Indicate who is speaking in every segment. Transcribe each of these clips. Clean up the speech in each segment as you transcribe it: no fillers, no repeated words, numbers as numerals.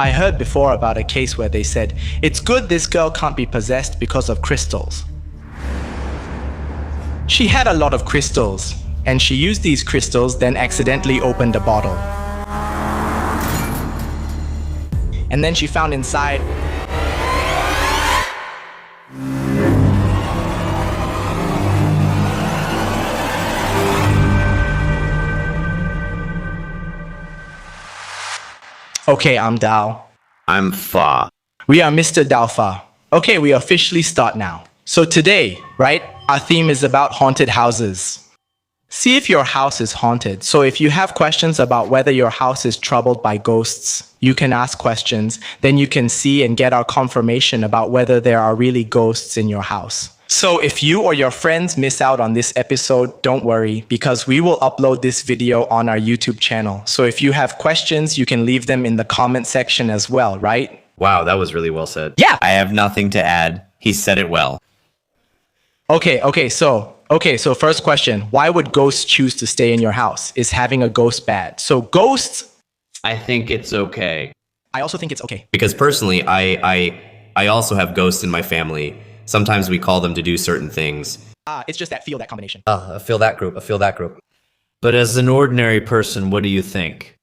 Speaker 1: I heard before about a case where they said, it's good this girl can't be possessed because of crystals. She had a lot of crystals, and she used these crystals, then accidentally opened a bottle. And then she found inside Okay, I'm Dao.
Speaker 2: I'm Fa.
Speaker 1: We are Mr. Dao Fa. Okay, we officially start now. So today, right, our theme is about haunted houses. See if your house is haunted. So if you have questions about whether your house is troubled by ghosts, you can ask questions. Then you can see and get our confirmation about whether there are really ghosts in your house. So if you or your friends miss out on this episode, don't worry, because we will upload this video on our YouTube channel. So if you have questions, you can leave them in the comment section as well, right?
Speaker 2: Wow, that was really well said.
Speaker 1: Yeah.
Speaker 2: I have nothing to add. He said it well.
Speaker 1: Okay, so first question, why would ghosts choose to stay in your house? Is having a ghost bad? So ghosts,
Speaker 2: I think it's okay.
Speaker 1: I also think it's okay.
Speaker 2: Because personally, I also have ghosts in my family. Sometimes we call them to do certain things.
Speaker 1: It's just that combination.
Speaker 3: I feel that group. But as an ordinary person, what do you think?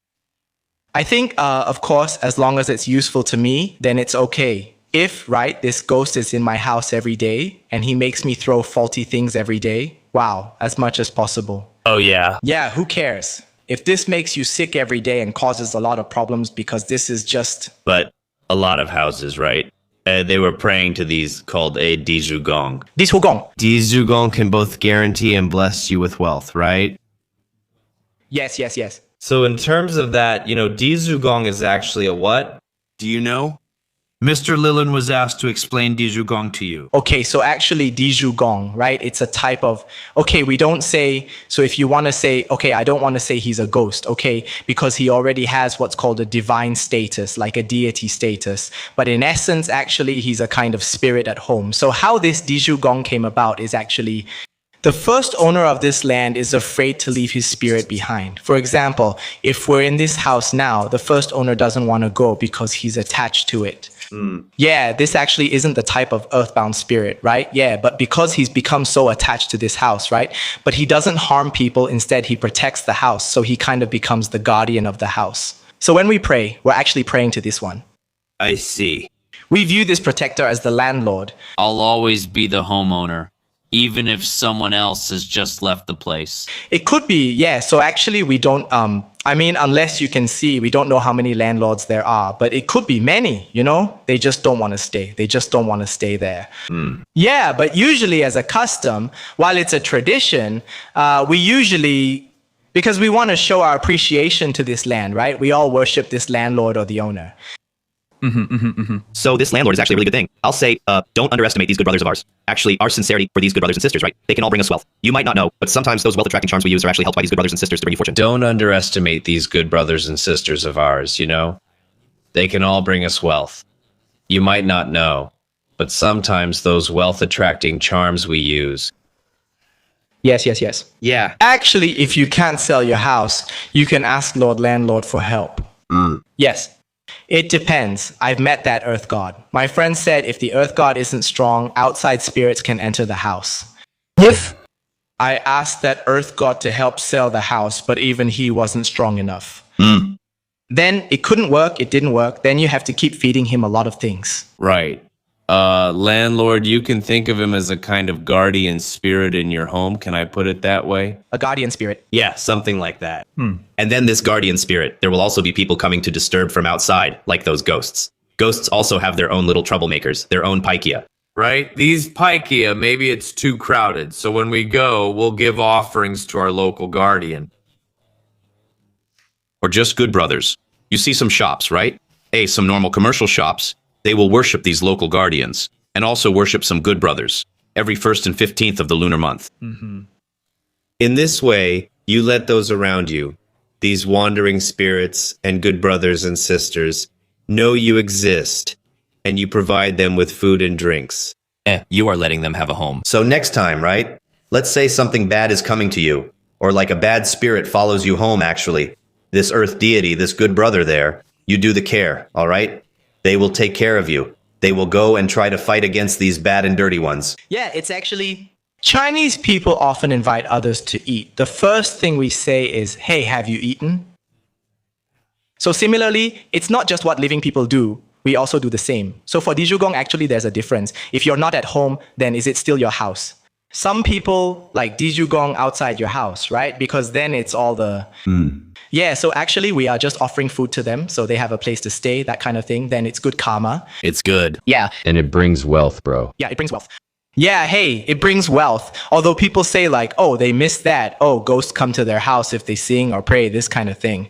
Speaker 1: I think, of course, as long as it's useful to me, then it's okay. If, right, this ghost is in my house every day and he makes me throw faulty things every day, wow, as much as possible.
Speaker 3: Oh, yeah.
Speaker 1: Yeah, who cares? If this makes you sick every day and causes a lot of problems because this is just...
Speaker 4: But a lot of houses, right? They were praying to these called a Dijugong.
Speaker 1: Dijugong.
Speaker 4: Dijugong can both guarantee and bless you with wealth, right?
Speaker 1: Yes.
Speaker 3: So in terms of that, Dijugong is actually a what?
Speaker 4: Do you know? Mr. Lilin was asked to explain Dijugong to you.
Speaker 1: Okay, so actually Dijugong, right? It's a type of, okay, we don't say, so if you want to say, okay, I don't want to say he's a ghost, okay, because he already has what's called a divine status, like a deity status. But in essence, actually, he's a kind of spirit at home. So how this Dijugong came about is actually, the first owner of this land is afraid to leave his spirit behind. For example, if we're in this house now, the first owner doesn't want to go because he's attached to it. Yeah, this actually isn't the type of earthbound spirit, right? Yeah, but because he's become so attached to this house, right? But he doesn't harm people. Instead, he protects the house. So he kind of becomes the guardian of the house. So when we pray, we're actually praying to this one.
Speaker 4: I see.
Speaker 1: We view this protector as the landlord.
Speaker 5: I'll always be the homeowner, even if someone else has just left the place.
Speaker 1: It could be, yeah. So actually we don't, unless you can see, we don't know how many landlords there are, but it could be many, They just don't want to stay. They just don't want to stay there. Yeah, but usually as a custom, while it's a tradition, we usually, because we want to show our appreciation to this land, right? We all worship this landlord or the owner.
Speaker 6: So this landlord is actually a really good thing. I'll say, don't underestimate these good brothers of ours. Actually, our sincerity for these good brothers and sisters, right? They can all bring us wealth. You might not know, but sometimes those wealth-attracting charms we use are actually helped by these good brothers and sisters to bring you fortune.
Speaker 3: Don't underestimate these good brothers and sisters of ours, They can all bring us wealth. You might not know, but sometimes those wealth-attracting charms we use.
Speaker 1: Yes.
Speaker 2: Yeah.
Speaker 1: Actually, if you can't sell your house, you can ask Lord Landlord for help. Yes. It depends. I've met that earth god. My friend said if the earth god isn't strong, outside spirits can enter the house. If I asked that earth god to help sell the house, but even he wasn't strong enough. Then it couldn't work, it didn't work. Then you have to keep feeding him a lot of things.
Speaker 4: Right. Landlord, you can think of him as a kind of guardian spirit in your home. Can I put it that way?
Speaker 1: A guardian spirit.
Speaker 6: Yeah, something like that. And then this guardian spirit, there will also be people coming to disturb from outside, like those ghosts. Ghosts also have their own little troublemakers, their own Pykia.
Speaker 4: Right? These Pykia, maybe it's too crowded. So when we go, we'll give offerings to our local guardian.
Speaker 6: Or just good brothers. You see some shops, right? Some normal commercial shops. They will worship these local guardians, and also worship some good brothers, every 1st and 15th of the lunar month.
Speaker 2: In this way, you let those around you, these wandering spirits and good brothers and sisters, know you exist, and you provide them with food and drinks.
Speaker 6: You are letting them have a home.
Speaker 2: So next time, right? Let's say something bad is coming to you, or like a bad spirit follows you home, actually. This earth deity, this good brother there, You do the care, all right? They will take care of you. They will go and try to fight against these bad and dirty ones.
Speaker 1: Yeah, it's actually Chinese people often invite others to eat. The first thing we say is, hey, have you eaten? So similarly, it's not just what living people do. We also do the same. So for Dijugong, actually, there's a difference. If you're not at home, then is it still your house? Some people like Dijugong outside your house, right? Because then it's all the... Yeah, so actually, we are just offering food to them. So they have a place to stay, that kind of thing. Then it's good karma.
Speaker 4: It's good.
Speaker 1: Yeah.
Speaker 3: And it brings wealth, bro.
Speaker 1: Yeah, it brings wealth. Yeah, hey, it brings wealth. Although people say like, oh, they miss that. Oh, ghosts come to their house if they sing or pray, this kind of thing.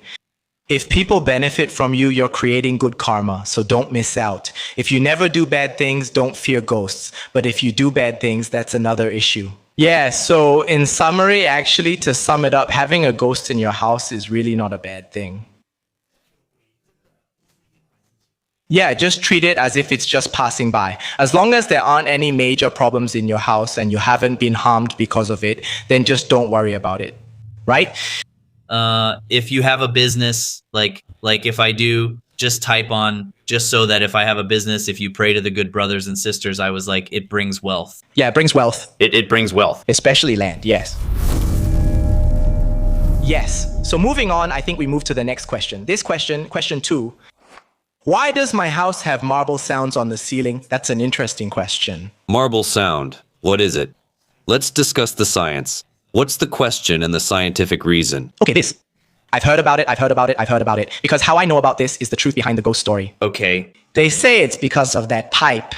Speaker 1: If people benefit from you, you're creating good karma, so don't miss out. If you never do bad things, don't fear ghosts. But if you do bad things, that's another issue. Yeah, so in summary, actually, to sum it up, having a ghost in your house is really not a bad thing. Yeah, just treat it as if it's just passing by. As long as there aren't any major problems in your house and you haven't been harmed because of it, then just don't worry about it, right?
Speaker 7: If you have a business, like if I do, just type on, just so that if I have a business, if you pray to the good brothers and sisters, I was like, it brings wealth.
Speaker 1: Yeah, it brings wealth.
Speaker 6: It brings wealth.
Speaker 1: Especially land, yes. Yes. So moving on, I think we move to the next question. This question, question 2. Why does my house have marble sounds on the ceiling? That's an interesting question.
Speaker 4: Marble sound. What is it? Let's discuss the science. What's the question and the scientific reason?
Speaker 1: Okay, this. I've heard about it. Because how I know about this is the truth behind the ghost story.
Speaker 2: Okay.
Speaker 1: They say it's because of that pipe.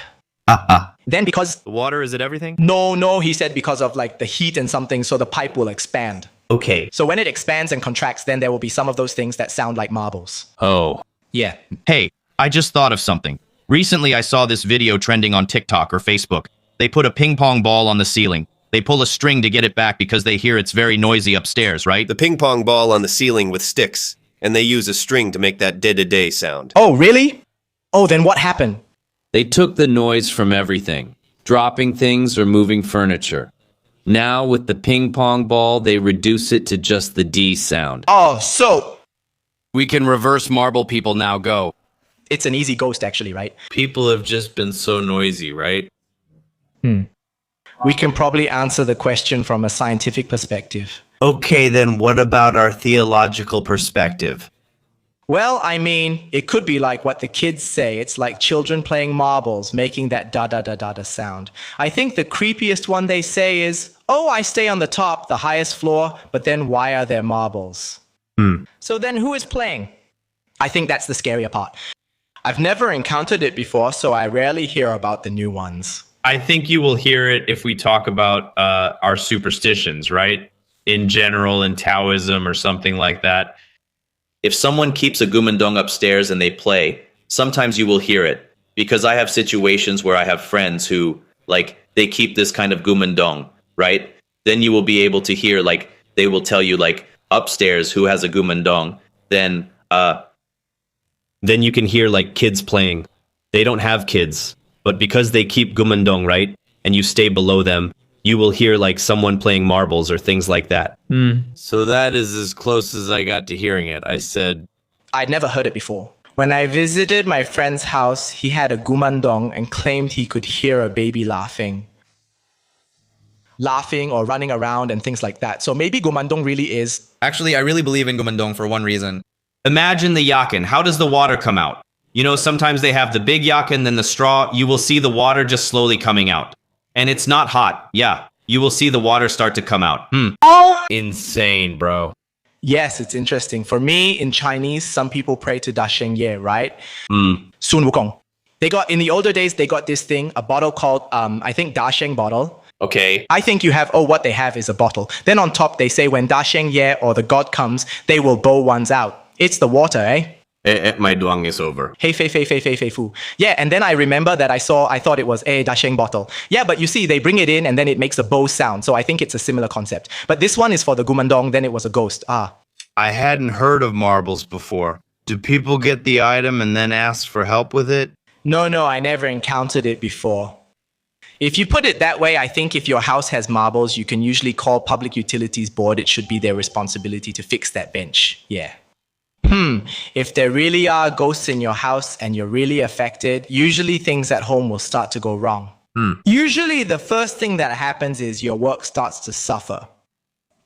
Speaker 1: Then because...
Speaker 6: The water, is it everything?
Speaker 1: No, he said because of like the heat and something, so the pipe will expand.
Speaker 2: Okay.
Speaker 1: So when it expands and contracts, then there will be some of those things that sound like marbles.
Speaker 4: Oh.
Speaker 1: Yeah.
Speaker 8: Hey, I just thought of something. Recently, I saw this video trending on TikTok or Facebook. They put a ping pong ball on the ceiling. They pull a string to get it back because they hear it's very noisy upstairs, right?
Speaker 2: The ping pong ball on the ceiling with sticks, and they use a string to make that day-to-day sound.
Speaker 1: Oh, really? Oh, then what happened?
Speaker 3: They took the noise from everything, dropping things or moving furniture. Now, with the ping pong ball, they reduce it to just the D sound.
Speaker 1: Oh, so...
Speaker 4: We can reverse marble people now, go.
Speaker 1: It's an easy ghost, actually, right?
Speaker 3: People have just been so noisy, right?
Speaker 1: We can probably answer the question from a scientific perspective.
Speaker 2: Okay, then what about our theological perspective?
Speaker 1: Well, I mean, it could be like what the kids say. It's like children playing marbles, making that da-da-da-da-da sound. I think the creepiest one they say is, oh, I stay on the top, the highest floor, but then why are there marbles? So then who is playing? I think that's the scarier part. I've never encountered it before, so I rarely hear about the new ones.
Speaker 9: I think you will hear it if we talk about our superstitions, right? In general, in Taoism or something like that.
Speaker 7: If someone keeps a gumendong upstairs and they play, sometimes you will hear it. Because I have situations where I have friends who, like, they keep this kind of gumendong, right? Then you will be able to hear, like, they will tell you, like, upstairs who has a gumendong. Then
Speaker 2: you can hear like kids playing. They don't have kids, but because they keep gumendong, right? And you stay below them, you will hear like someone playing marbles or things like that.
Speaker 4: So that is as close as I got to hearing it. I said,
Speaker 1: I'd never heard it before. When I visited my friend's house, he had a gumandong and claimed he could hear a baby laughing or running around and things like that. So maybe gumandong really is...
Speaker 6: Actually, I really believe in gumendong for one reason. Imagine the yakin. How does the water come out? You know, sometimes they have the big yakin, then the straw. You will see the water just slowly coming out. And it's not hot. Yeah, you will see the water start to come out.
Speaker 4: insane, bro.
Speaker 1: Yes, it's interesting. For me, in Chinese, some people pray to Da Sheng Ye, right? Sun Wukong. They got, in the older days, they got this thing, a bottle called, I think, Da Sheng bottle.
Speaker 7: okay,
Speaker 1: I think you have, what they have is a bottle. Then on top, they say when Da Sheng Ye or the god comes, they will bow ones out. It's the water, eh?
Speaker 4: My duang is over.
Speaker 1: Hey, fei fu. Yeah, and then I remember that I thought it was a Da Sheng bottle. Yeah, but you see, they bring it in and then it makes a bow sound. So I think it's a similar concept. But this one is for the gumandong, then it was a ghost.
Speaker 10: I hadn't heard of marbles before. Do people get the item and then ask for help with it?
Speaker 1: No, I never encountered it before. If you put it that way, I think if your house has marbles, you can usually call Public Utilities Board. It should be their responsibility to fix that bench. Yeah. If there really are ghosts in your house and you're really affected, usually things at home will start to go wrong. Usually the first thing that happens is your work starts to suffer.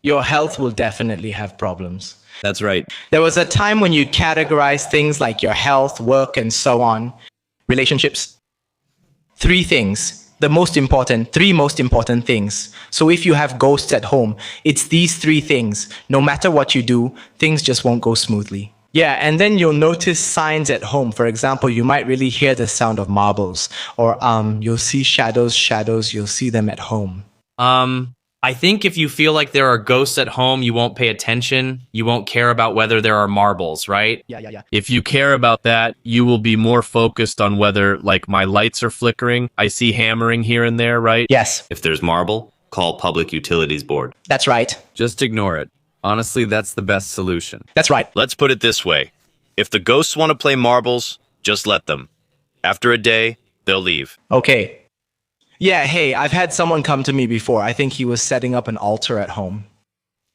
Speaker 1: Your health will definitely have problems.
Speaker 3: That's right.
Speaker 1: There was a time when you categorized things like your health, work, and so on, relationships. Three things, three most important things. So if you have ghosts at home, it's these three things. No matter what you do, things just won't go smoothly. Yeah, and then you'll notice signs at home. For example, you might really hear the sound of marbles, or you'll see shadows, you'll see them at home.
Speaker 6: I think if you feel like there are ghosts at home, you won't pay attention. You won't care about whether there are marbles, right?
Speaker 1: Yeah.
Speaker 4: If you care about that, you will be more focused on whether, like, my lights are flickering. I see hammering here and there, right?
Speaker 1: Yes,
Speaker 7: If there's marble, call Public Utilities Board.
Speaker 1: that's right.
Speaker 3: Just ignore it. Honestly, that's the best solution.
Speaker 1: That's right.
Speaker 8: Let's put it this way. If the ghosts want to play marbles, just let them. After a day, they'll leave.
Speaker 1: Okay. Yeah, hey, I've had someone come to me before. I think he was setting up an altar at home.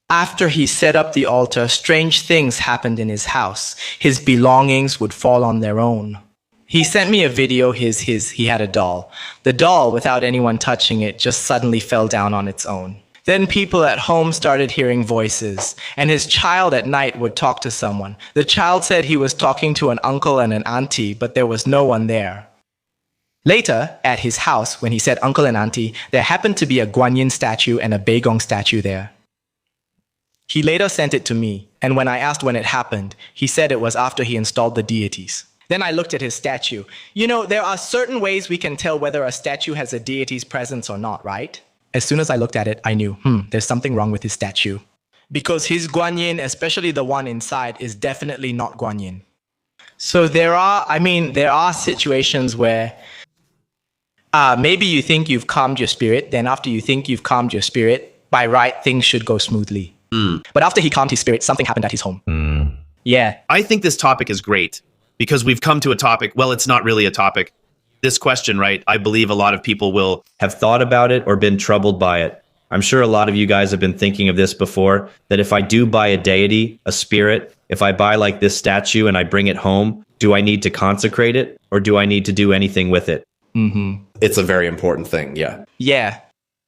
Speaker 1: After he set up the altar, strange things happened in his house. His belongings would fall on their own. He sent me a video. He had a doll. The doll, without anyone touching it, just suddenly fell down on its own. Then people at home started hearing voices, and his child at night would talk to someone. The child said he was talking to an uncle and an auntie, but there was no one there. Later, at his house, when he said uncle and auntie, there happened to be a Guanyin statue and a Beigong statue there. He later sent it to me, and when I asked when it happened, he said it was after he installed the deities. Then I looked at his statue. You know, there are certain ways we can tell whether a statue has a deity's presence or not, right? As soon as I looked at it, I knew, there's something wrong with his statue. Because his Guanyin, especially the one inside, is definitely not Guanyin. So there are situations where maybe you think you've calmed your spirit, then after you think you've calmed your spirit, by right, things should go smoothly. But after he calmed his spirit, something happened at his home. Yeah.
Speaker 8: I think this topic is great because we've come to a topic. Well, it's not really a topic. This question, right? I believe a lot of people will
Speaker 7: Have thought about it or been troubled by it. I'm sure a lot of you guys have been thinking of this before, that if I do buy a deity, a spirit, if I buy like this statue and I bring it home, do I need to consecrate it or do I need to do anything with it?
Speaker 11: It's a very important thing, yeah.
Speaker 1: Yeah.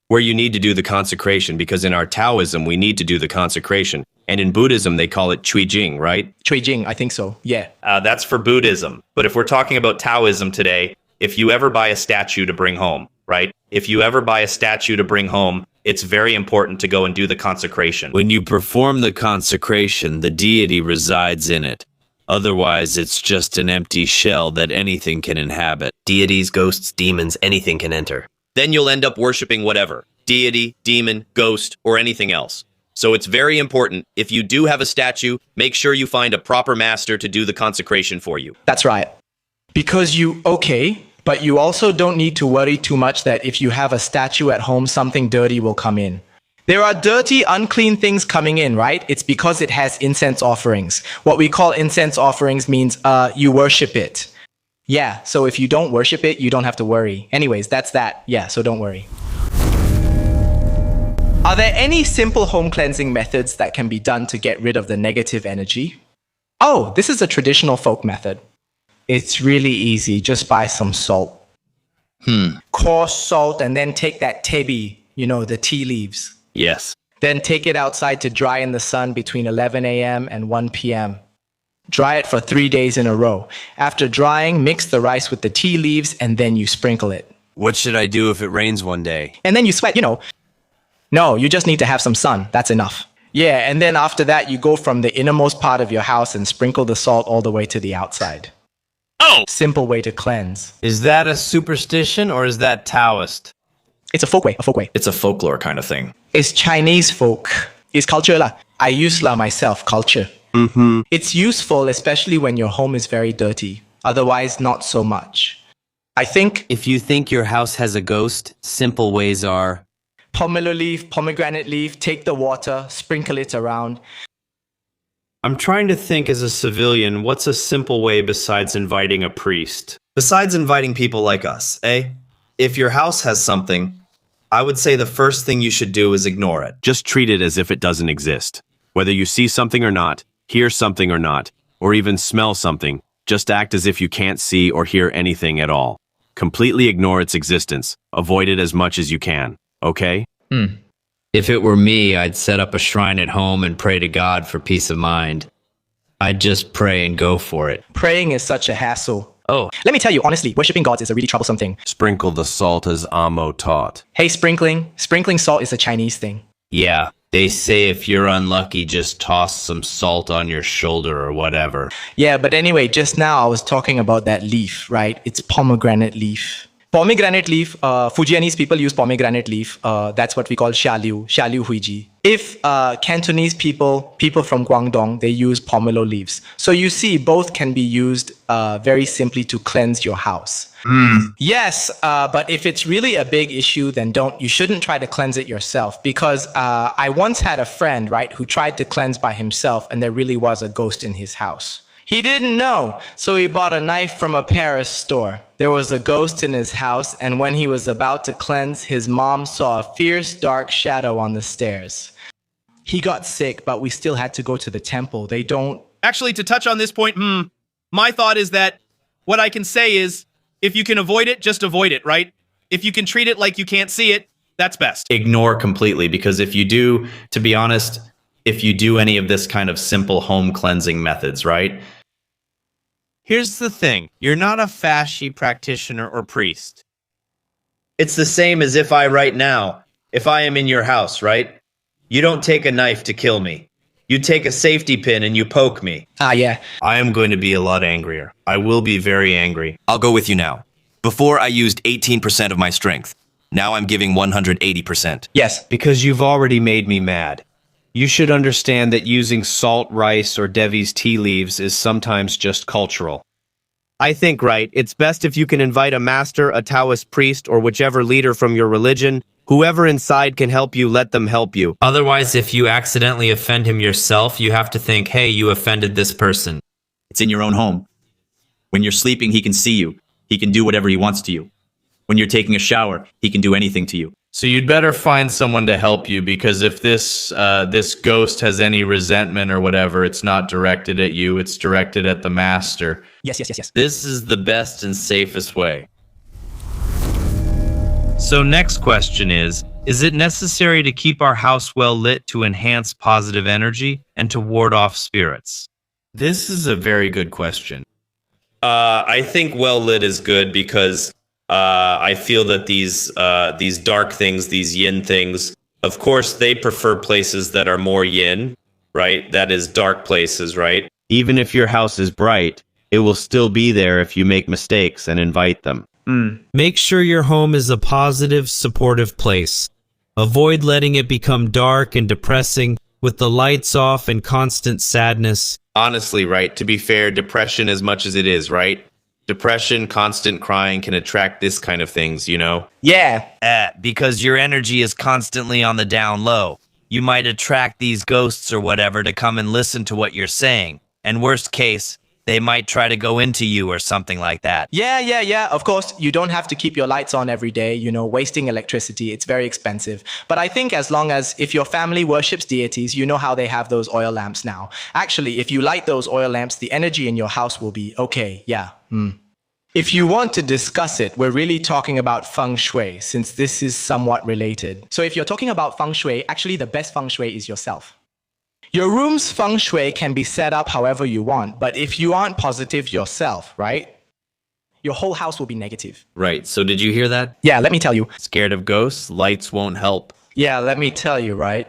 Speaker 3: Where you need to do the consecration, because in our Taoism, we need to do the consecration. And in Buddhism, they call it Cui Jing, right?
Speaker 1: Cui Jing, I think so. Yeah.
Speaker 7: That's for Buddhism. But if we're talking about Taoism today, if you ever buy a statue to bring home, right? If you ever buy a statue to bring home, it's very important to go and do the consecration.
Speaker 3: When you perform the consecration, the deity resides in it. Otherwise, it's just an empty shell that anything can inhabit.
Speaker 11: Deities, ghosts, demons, anything can enter.
Speaker 8: Then you'll end up worshiping whatever, deity, demon, ghost, or anything else. So it's very important, if you do have a statue, make sure you find a proper master to do the consecration for you.
Speaker 1: That's right. Because but you also don't need to worry too much that if you have a statue at home, something dirty will come in. There are dirty, unclean things coming in, right? It's because it has incense offerings. What we call incense offerings means you worship it. Yeah, so if you don't worship it, you don't have to worry. Anyways, that's that. Yeah, so don't worry. Are there any simple home cleansing methods that can be done to get rid of the negative energy? Oh, this is a traditional folk method. It's really easy. Just buy some salt. Coarse salt, and then take that tebi, the tea leaves.
Speaker 3: Yes.
Speaker 1: Then take it outside to dry in the sun between 11 a.m. and 1 p.m. Dry it for 3 days in a row. After drying, mix the rice with the tea leaves, and then you sprinkle it.
Speaker 3: What should I do if it rains one day?
Speaker 1: And then you sweat, No, you just need to have some sun. That's enough. Yeah, and then after that, you go from the innermost part of your house and sprinkle the salt all the way to the outside.
Speaker 8: Oh!
Speaker 1: Simple way to cleanse.
Speaker 4: Is that a superstition or is that Taoist?
Speaker 1: It's a folk way.
Speaker 11: It's a folklore kind of thing.
Speaker 1: It's Chinese folk. It's culture lah. I use la myself, culture. It's useful, especially when your home is very dirty. Otherwise, not so much. I think
Speaker 5: If you think your house has a ghost, simple ways are
Speaker 1: pomelo leaf, pomegranate leaf, take the water, sprinkle it around.
Speaker 7: I'm trying to think as a civilian, what's a simple way besides inviting a priest? Besides inviting people like us, eh? If your house has something, I would say the first thing you should do is ignore it.
Speaker 3: Just treat it as if it doesn't exist. Whether you see something or not, hear something or not,
Speaker 4: or even smell something, just act as if you can't see or hear anything at all. Completely ignore its existence. Avoid it as much as you can, okay?
Speaker 3: If it were me, I'd set up a shrine at home and pray to God for peace of mind. I'd just pray and go for it.
Speaker 1: Praying is such a hassle.
Speaker 3: Oh,
Speaker 1: Let me tell you, honestly, worshipping gods is a really troublesome thing.
Speaker 4: Sprinkle the salt as Amo taught.
Speaker 1: Hey, sprinkling salt is a Chinese thing.
Speaker 3: yeah. They say if you're unlucky, just toss some salt on your shoulder or whatever.
Speaker 1: Yeah, but anyway, just now I was talking about that leaf, right? It's pomegranate leaf. Pomegranate leaf, Fujianese people use pomegranate leaf. That's what we call xiaoliu huiji. If Cantonese people from Guangdong, they use pomelo leaves. So you see, both can be used very simply to cleanse your house. Yes, but if it's really a big issue, then you shouldn't try to cleanse it yourself, because I once had a friend, right, who tried to cleanse by himself, and there really was a ghost in his house. He didn't know, so he bought a knife from a Paris store. There was a ghost in his house, and when he was about to cleanse, his mom saw a fierce dark shadow on the stairs. He got sick, but we still had to go to the temple. They don't...
Speaker 6: Actually, to touch on this point, my thought is that what I can say is, if you can avoid it, just avoid it, right? If you can treat it like you can't see it, that's best.
Speaker 7: Ignore completely, because if you do, to be honest, if you do any of this kind of simple home cleansing methods, right?
Speaker 10: Here's the thing. You're not a fasci practitioner or priest.
Speaker 7: It's the same as if right now, if I am in your house, right? You don't take a knife to kill me. You take a safety pin and you poke me.
Speaker 1: yeah.
Speaker 8: I am going to be a lot angrier. I will be very angry. I'll go with you now. Before I used 18% of my strength. Now I'm giving 180%.
Speaker 1: Yes.
Speaker 10: Because you've already made me mad. You should understand that using salt, rice, or Devi's tea leaves is sometimes just cultural. I think, right, it's best if you can invite a master, a Taoist priest, or whichever leader from your religion. Whoever inside can help you, let them help you.
Speaker 5: Otherwise, if you accidentally offend him yourself, you have to think, hey, you offended this person.
Speaker 11: It's in your own home. When you're sleeping, he can see you. He can do whatever he wants to you. When you're taking a shower, he can do anything to you.
Speaker 9: So you'd better find someone to help you, because if this ghost has any resentment or whatever, it's not directed at you, it's directed at the master.
Speaker 1: Yes.
Speaker 3: This is the best and safest way.
Speaker 6: So next question is it necessary to keep our house well lit to enhance positive energy and to ward off spirits?
Speaker 9: This is a very good question.
Speaker 2: I think well lit is good because I feel that these dark things, these yin things, of course, they prefer places that are more yin, right? That is dark places, right?
Speaker 10: Even if your house is bright, it will still be there if you make mistakes and invite them.
Speaker 12: Make sure your home is a positive, supportive place. Avoid letting it become dark and depressing with the lights off and constant sadness.
Speaker 2: Honestly, right? To be fair, depression as much as it is, right? Depression, constant crying can attract this kind of things, you know?
Speaker 1: Yeah.
Speaker 8: Because your energy is constantly on the down low. You might attract these ghosts or whatever to come and listen to what you're saying. And worst case, they might try to go into you or something like that.
Speaker 1: Yeah. Of course, you don't have to keep your lights on every day, wasting electricity. It's very expensive. But I think as long as if your family worships deities, you know how they have those oil lamps now. Actually, if you light those oil lamps, the energy in your house will be okay. Yeah. If you want to discuss it, we're really talking about feng shui, since this is somewhat related. So if you're talking about feng shui, actually the best feng shui is yourself. Your room's feng shui can be set up however you want, but if you aren't positive yourself, right? Your whole house will be negative.
Speaker 3: Right, so did you hear that?
Speaker 1: Yeah, let me tell you.
Speaker 9: Scared of ghosts? Lights won't help.
Speaker 1: Yeah, let me tell you, right?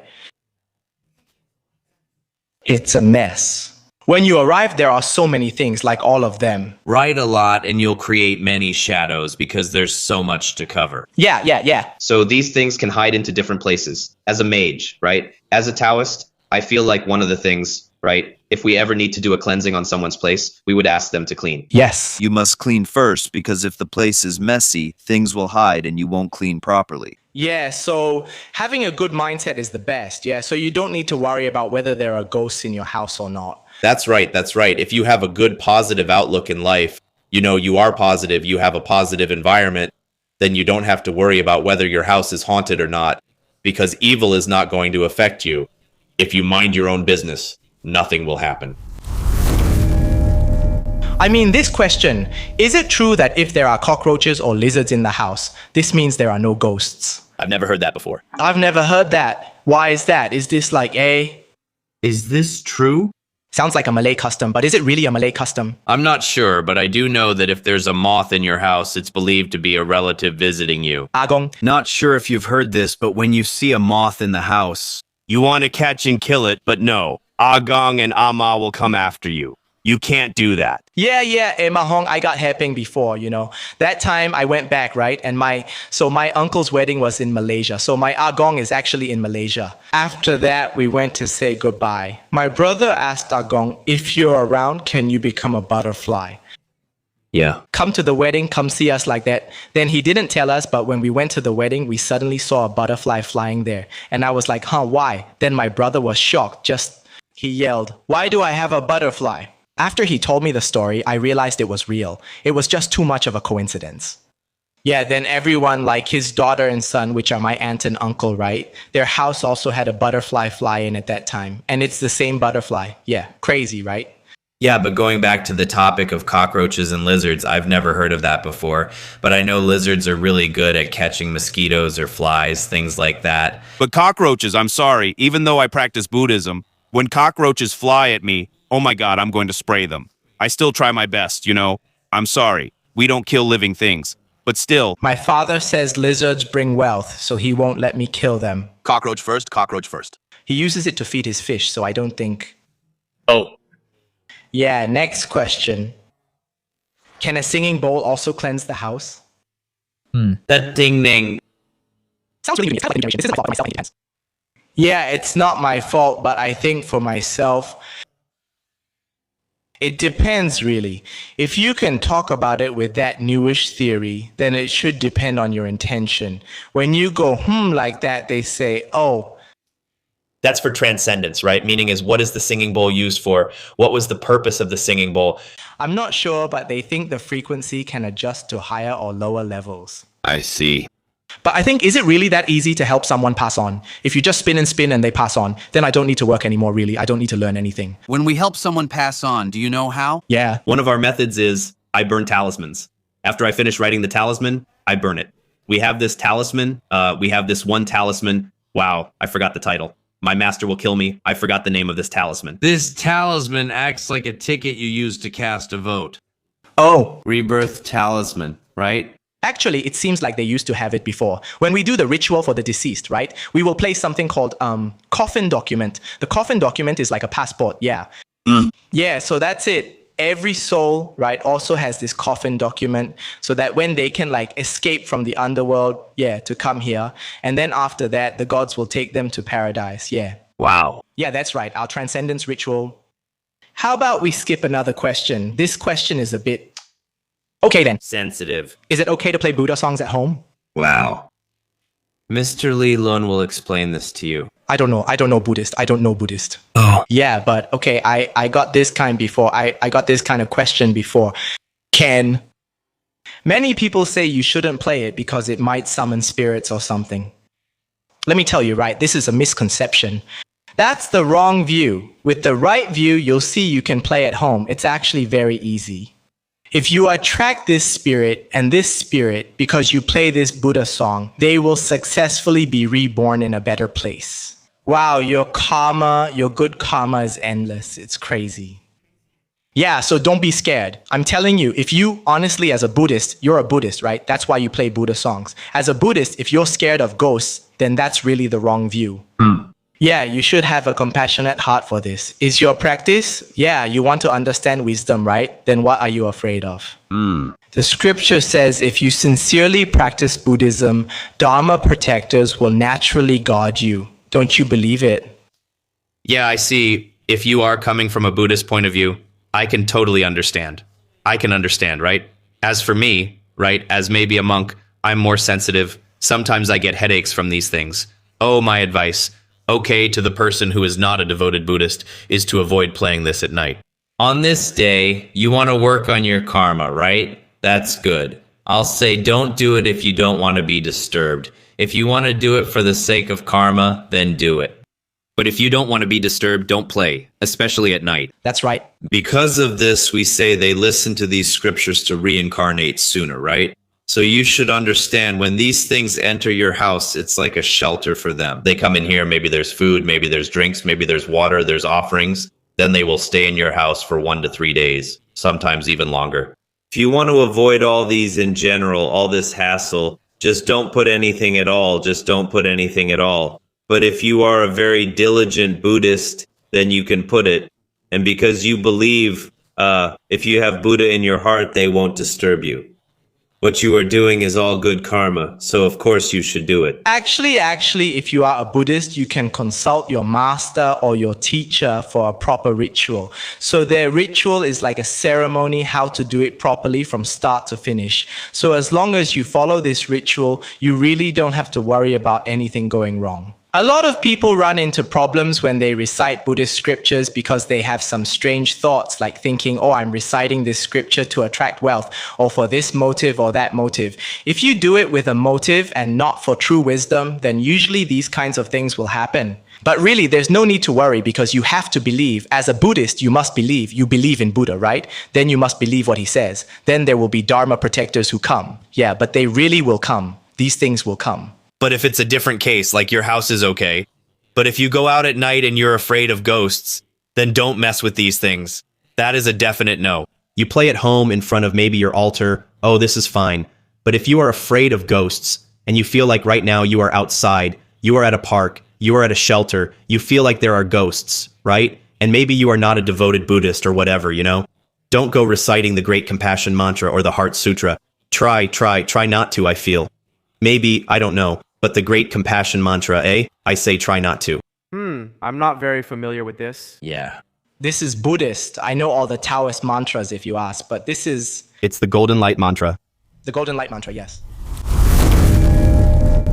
Speaker 1: It's a mess. When you arrive, there are so many things, like all of them.
Speaker 3: Write a lot and you'll create many shadows because there's so much to cover.
Speaker 1: Yeah.
Speaker 7: So these things can hide into different places. As a mage, right? As a Taoist, I feel like one of the things, right? If we ever need to do a cleansing on someone's place, we would ask them to clean.
Speaker 1: Yes.
Speaker 13: You must clean first, because if the place is messy, things will hide and you won't clean properly.
Speaker 1: Yeah, so having a good mindset is the best. Yeah, so you don't need to worry about whether there are ghosts in your house or not.
Speaker 2: That's right. If you have a good positive outlook in life, you are positive, you have a positive environment, then you don't have to worry about whether your house is haunted or not, because evil is not going to affect you. If you mind your own business, nothing will happen.
Speaker 1: I mean, this question, is it true that if there are cockroaches or lizards in the house, this means there are no ghosts?
Speaker 11: I've never heard that before.
Speaker 1: I've never heard that. Why is that? Is this like a...
Speaker 9: Is this true?
Speaker 1: Sounds like a Malay custom, but is it really a Malay custom?
Speaker 3: I'm not sure, but I do know that if there's a moth in your house, it's believed to be a relative visiting you.
Speaker 1: Agong?
Speaker 10: Not sure if you've heard this, but when you see a moth in the house, you want to catch and kill it, but no. Agong and Ama will come after you. You can't do that.
Speaker 1: Yeah, Mahong, I got hairping before, you know. That time I went back, right? And my uncle's wedding was in Malaysia. So my Agong is actually in Malaysia. After that, we went to say goodbye. My brother asked Agong, if you're around, can you become a butterfly?
Speaker 3: Yeah.
Speaker 1: Come to the wedding, come see us like that. Then he didn't tell us, but when we went to the wedding, we suddenly saw a butterfly flying there. And I was like, why? Then my brother was shocked. He yelled, why do I have a butterfly? After he told me the story, I realized it was real. It was just too much of a coincidence. Yeah, then everyone, like his daughter and son, which are my aunt and uncle, right? Their house also had a butterfly fly in at that time. And it's the same butterfly. Yeah, crazy, right?
Speaker 7: Yeah, but going back to the topic of cockroaches and lizards, I've never heard of that before. But I know lizards are really good at catching mosquitoes or flies, things like that.
Speaker 4: But cockroaches, I'm sorry, even though I practice Buddhism, when cockroaches fly at me, oh my God, I'm going to spray them. I still try my best, you know. I'm sorry. We don't kill living things. But still.
Speaker 1: My father says lizards bring wealth, so he won't let me kill them.
Speaker 11: Cockroach first, cockroach first.
Speaker 1: He uses it to feed his fish, so I don't think...
Speaker 11: Oh.
Speaker 1: Yeah, next question. Can a singing bowl also cleanse the house?
Speaker 3: That ding-ding.
Speaker 1: Sounds really good. This isn't my fault, myself, it depends. Yeah, it's not my fault, but I think for myself... It depends, really. If you can talk about it with that newish theory, then it should depend on your intention. When you go, like that, they say, oh.
Speaker 7: That's for transcendence, right? Meaning is, what is the singing bowl used for? What was the purpose of the singing bowl?
Speaker 1: I'm not sure, but they think the frequency can adjust to higher or lower levels.
Speaker 4: I see.
Speaker 1: But I think, is it really that easy to help someone pass on? If you just spin and they pass on, then I don't need to work anymore, really. I don't need to learn anything.
Speaker 14: When we help someone pass on, do you know how?
Speaker 1: Yeah.
Speaker 11: One of our methods is I burn talismans. After I finish writing the talisman, I burn it. We have this talisman. We have this one talisman. Wow, I forgot the title. My master will kill me. I forgot the name of this talisman.
Speaker 3: This talisman acts like a ticket you use to cast a vote.
Speaker 1: Oh.
Speaker 3: Rebirth talisman, right?
Speaker 1: Actually, it seems like they used to have it before. When we do the ritual for the deceased, right? We will place something called coffin document. The coffin document is like a passport, yeah. Yeah, so that's it. Every soul, right, also has this coffin document so that when they can like escape from the underworld, yeah, to come here. And then after that, the gods will take them to paradise, yeah.
Speaker 4: Wow.
Speaker 1: Yeah, that's right, our transcendence ritual. How about we skip another question? This question is a bit... Okay then.
Speaker 7: Sensitive.
Speaker 1: Is it okay to play Buddha songs at home?
Speaker 3: Wow. Mr. Lee Lun will explain this to you.
Speaker 1: I don't know Buddhist. I don't know Buddhist.
Speaker 4: Oh.
Speaker 1: Yeah, but okay, I got this kind before. I got this kind of question before. Many people say you shouldn't play it because it might summon spirits or something. Let me tell you, right, this is a misconception. That's the wrong view. With the right view, you'll see you can play at home. It's actually very easy. If you attract this spirit and this spirit because you play this Buddha song, they will successfully be reborn in a better place. Wow, your karma, your good karma is endless. It's crazy. Yeah, so don't be scared. I'm telling you, if you honestly, as a Buddhist, you're a Buddhist, right? That's why you play Buddha songs. As a Buddhist, if you're scared of ghosts, then that's really the wrong view. Yeah, you should have a compassionate heart for this. Is your practice? Yeah, you want to understand wisdom, right? Then what are you afraid of? The scripture says if you sincerely practice Buddhism, Dharma protectors will naturally guard you. Don't you believe it?
Speaker 7: Yeah, I see. If you are coming from a Buddhist point of view, I can totally understand. I can understand, right? As for me, right, as maybe a monk, I'm more sensitive. Sometimes I get headaches from these things. Oh, my advice. Okay, to the person who is not a devoted Buddhist, is to avoid playing this at night.
Speaker 3: On this day, you want to work on your karma, right? That's good. I'll say don't do it if you don't want to be disturbed. If you want to do it for the sake of karma, then do it. But if you don't want to be disturbed, don't play, especially at night.
Speaker 1: That's right.
Speaker 2: Because of this, we say they listen to these scriptures to reincarnate sooner, right? So you should understand when these things enter your house, it's like a shelter for them. They come in here, maybe there's food, maybe there's drinks, maybe there's water, there's offerings. Then they will stay in your house for 1 to 3 days, sometimes even longer. If you want to avoid all these in general, all this hassle, just don't put anything at all. Just don't put anything at all. But if you are a very diligent Buddhist, then you can put it. And because you believe, if you have Buddha in your heart, they won't disturb you. What you are doing is all good karma, so of course you should do it.
Speaker 1: Actually, if you are a Buddhist, you can consult your master or your teacher for a proper ritual. So their ritual is like a ceremony, how to do it properly from start to finish. So as long as you follow this ritual, you really don't have to worry about anything going wrong. A lot of people run into problems when they recite Buddhist scriptures because they have some strange thoughts like thinking, oh, I'm reciting this scripture to attract wealth or for this motive or that motive. If you do it with a motive and not for true wisdom, then usually these kinds of things will happen. But really, there's no need to worry because you have to believe. As a Buddhist, you must believe. You believe in Buddha, right? Then you must believe what he says. Then there will be Dharma protectors who come. Yeah, but they really will come. These things will come.
Speaker 6: But if it's a different case, like your house is okay. But if you go out at night and you're afraid of ghosts, then don't mess with these things. That is a definite no.
Speaker 10: You play at home in front of maybe your altar. Oh, this is fine. But if you are afraid of ghosts and you feel like right now you are outside, you are at a park, you are at a shelter, you feel like there are ghosts, right? And maybe you are not a devoted Buddhist or whatever, you know? Don't go reciting the Great Compassion Mantra or the Heart Sutra. Try not to, I feel. Maybe, I don't know. But the Great Compassion Mantra, I say try not to.
Speaker 15: I'm not very familiar with this.
Speaker 3: Yeah.
Speaker 1: This is Buddhist. I know all the Taoist mantras if you ask, but this is...
Speaker 10: It's the Golden Light Mantra.
Speaker 1: The Golden Light Mantra, yes.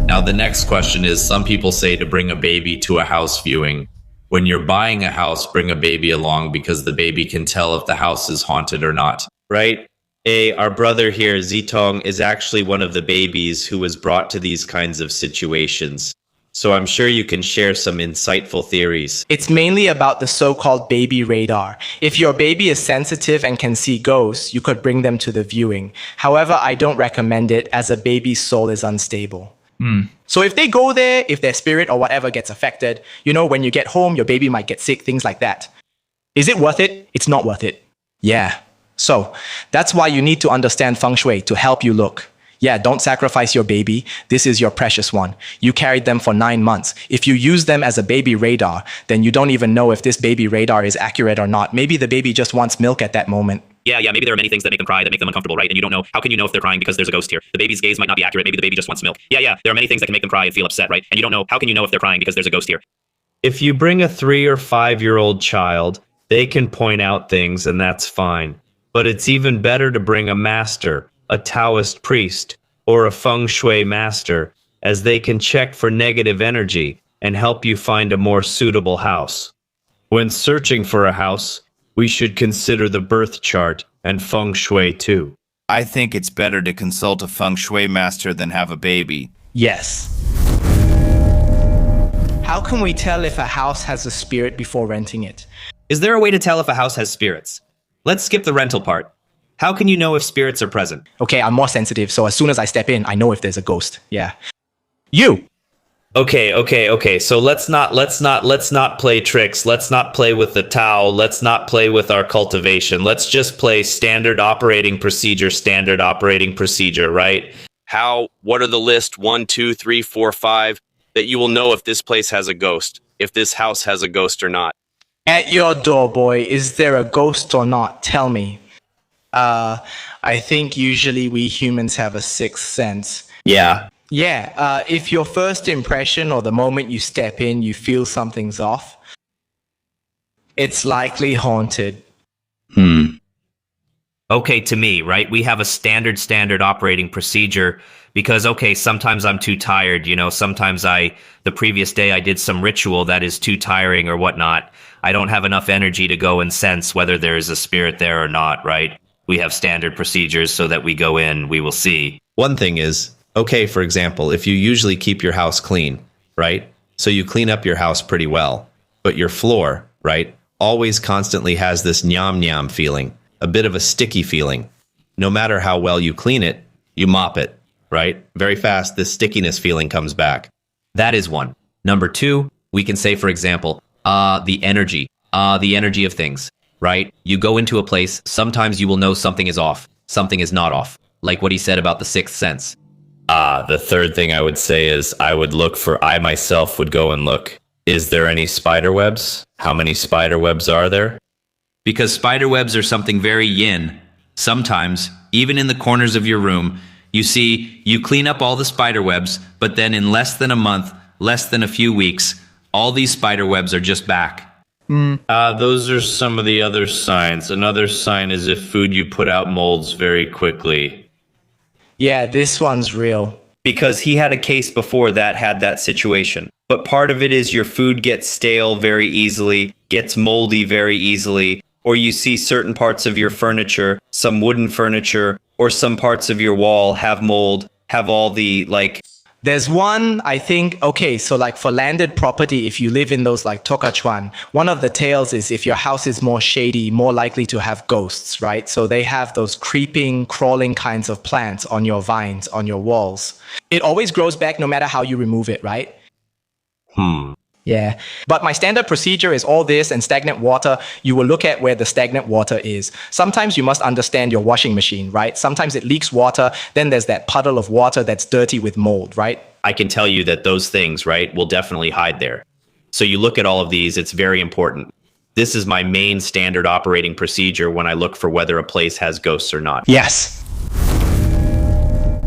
Speaker 3: Now, the next question is, some people say to bring a baby to a house viewing. When you're buying a house, bring a baby along because the baby can tell if the house is haunted or not.
Speaker 2: Right? Our brother here, Zitong, is actually one of the babies who was brought to these kinds of situations. So I'm sure you can share some insightful theories.
Speaker 1: It's mainly about the so-called baby radar. If your baby is sensitive and can see ghosts, you could bring them to the viewing. However, I don't recommend it as a baby's soul is unstable. So if they go there, if their spirit or whatever gets affected, you know, when you get home, your baby might get sick, things like that. Is it worth it? It's not worth it. Yeah. So that's why you need to understand feng shui to help you look. Yeah, don't sacrifice your baby. This is your precious one. You carried them for 9 months. If you use them as a baby radar, then you don't even know if this baby radar is accurate or not. Maybe the baby just wants milk at that moment.
Speaker 11: Yeah, maybe there are many things that make them cry, that make them uncomfortable, right? And you don't know. How can you know if they're crying because there's a ghost here? The baby's gaze might not be accurate. Maybe the baby just wants milk. Yeah, there are many things that can make them cry and feel upset, right? And you don't know. How can you know if they're crying because there's a ghost here?
Speaker 9: If you bring a 3 or 5-year-old child, they can point out things and that's fine. But it's even better to bring a master, a Taoist priest, or a feng shui master, as they can check for negative energy and help you find a more suitable house. When searching for a house, we should consider the birth chart and feng shui too.
Speaker 13: I think it's better to consult a feng shui master than have a baby.
Speaker 1: Yes. How can we tell if a house has a spirit before renting it?
Speaker 6: Is there a way to tell if a house has spirits? Let's skip the rental part. How can you know if spirits are present?
Speaker 1: Okay, I'm more sensitive, so as soon as I step in, I know if there's a ghost. Yeah. You!
Speaker 9: Okay. So let's not play tricks. Let's not play with the Tao. Let's not play with our cultivation. Let's just play standard operating procedure, right?
Speaker 4: What are the list 1, 2, 3, 4, 5 that you will know if this place has a ghost, if this house has a ghost or not?
Speaker 1: At your door, boy, is there a ghost or not? Tell me. I think usually we humans have a sixth sense.
Speaker 6: Yeah.
Speaker 1: Yeah, if your first impression or the moment you step in, you feel something's off, it's likely haunted.
Speaker 6: Okay, to me, right? We have a standard operating procedure because, okay, sometimes I'm too tired, you know, sometimes the previous day I did some ritual that is too tiring or whatnot. I don't have enough energy to go and sense whether there is a spirit there or not, right? We have standard procedures so that we go in, we will see.
Speaker 2: One thing is, okay, for example, if you usually keep your house clean, right? So you clean up your house pretty well. But your floor, right, always constantly has this nyam nyam feeling, a bit of a sticky feeling. No matter how well you clean it, you mop it, right? Very fast, this stickiness feeling comes back.
Speaker 11: That is one. Number two, we can say, for example, the energy of things, right? You go into a place, sometimes you will know something is off, something is not off. Like what he said about the sixth sense.
Speaker 3: The third thing I would say is I myself would go and look. Is there any spider webs? How many spider webs are there?
Speaker 11: Because spider webs are something very yin. Sometimes, even in the corners of your room, you see, you clean up all the spider webs, but then in less than a month, less than a few weeks, all these spider webs are just back.
Speaker 3: Those are some of the other signs. Another sign is if food you put out molds very quickly.
Speaker 1: Yeah, this one's real.
Speaker 10: Because he had a case before that had that situation. But part of it is your food gets stale very easily, gets moldy very easily, or you see certain parts of your furniture, some wooden furniture, or some parts of your wall have mold, have all the
Speaker 1: There's one, I think, okay, so like for landed property, if you live in those like Tokachuan, one of the tales is if your house is more shady, more likely to have ghosts, right? So they have those creeping, crawling kinds of plants on your vines, on your walls. It always grows back no matter how you remove it, right? Yeah. But my standard procedure is all this and stagnant water. You will look at where the stagnant water is. Sometimes you must understand your washing machine, right? Sometimes it leaks water. Then there's that puddle of water that's dirty with mold, right?
Speaker 11: I can tell you that those things, right, will definitely hide there. So you look at all of these, it's very important. This is my main standard operating procedure when I look for whether a place has ghosts or not.
Speaker 1: Yes.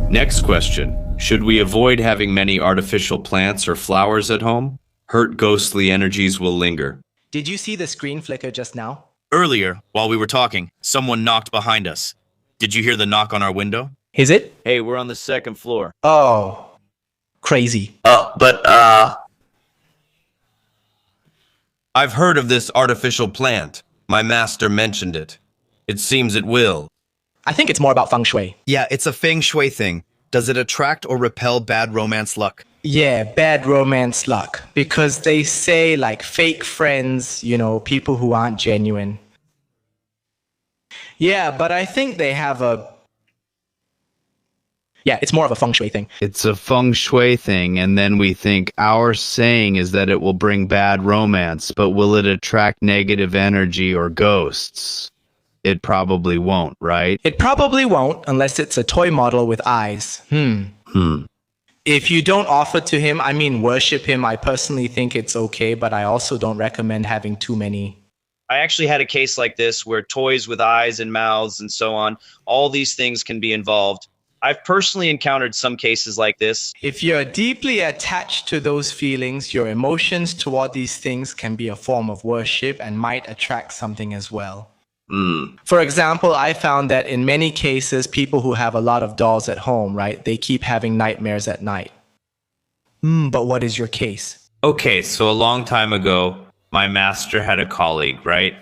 Speaker 3: Next question. Should we avoid having many artificial plants or flowers at home? Hurt ghostly energies will linger.
Speaker 1: Did you see the screen flicker just now?
Speaker 4: Earlier, while we were talking, someone knocked behind us. Did you hear the knock on our window?
Speaker 1: Is it?
Speaker 13: Hey, we're on the second floor.
Speaker 1: Oh, crazy.
Speaker 6: I've heard of this artificial plant. My master mentioned it. It seems it will.
Speaker 1: I think it's more about feng shui.
Speaker 16: Yeah, it's a feng shui thing. Does it attract or repel bad romance luck?
Speaker 1: Yeah, bad romance luck. Because they say like fake friends, you know, people who aren't genuine. Yeah, but I think they have Yeah, it's more of a feng shui thing.
Speaker 9: It's a feng shui thing, and then we think our saying is that it will bring bad romance, but will it attract negative energy or ghosts? It probably won't, right?
Speaker 1: It probably won't unless it's a toy model with eyes. If you don't offer to him, I mean worship him, I personally think it's okay, but I also don't recommend having too many.
Speaker 6: I actually had a case like this where toys with eyes and mouths and so on, all these things can be involved. I've personally encountered some cases like this.
Speaker 1: If you're deeply attached to those feelings, your emotions toward these things can be a form of worship and might attract something as well. For example, I found that in many cases, people who have a lot of dolls at home, right, they keep having nightmares at night. But what is your case?
Speaker 3: Okay, so a long time ago, my master had a colleague, right?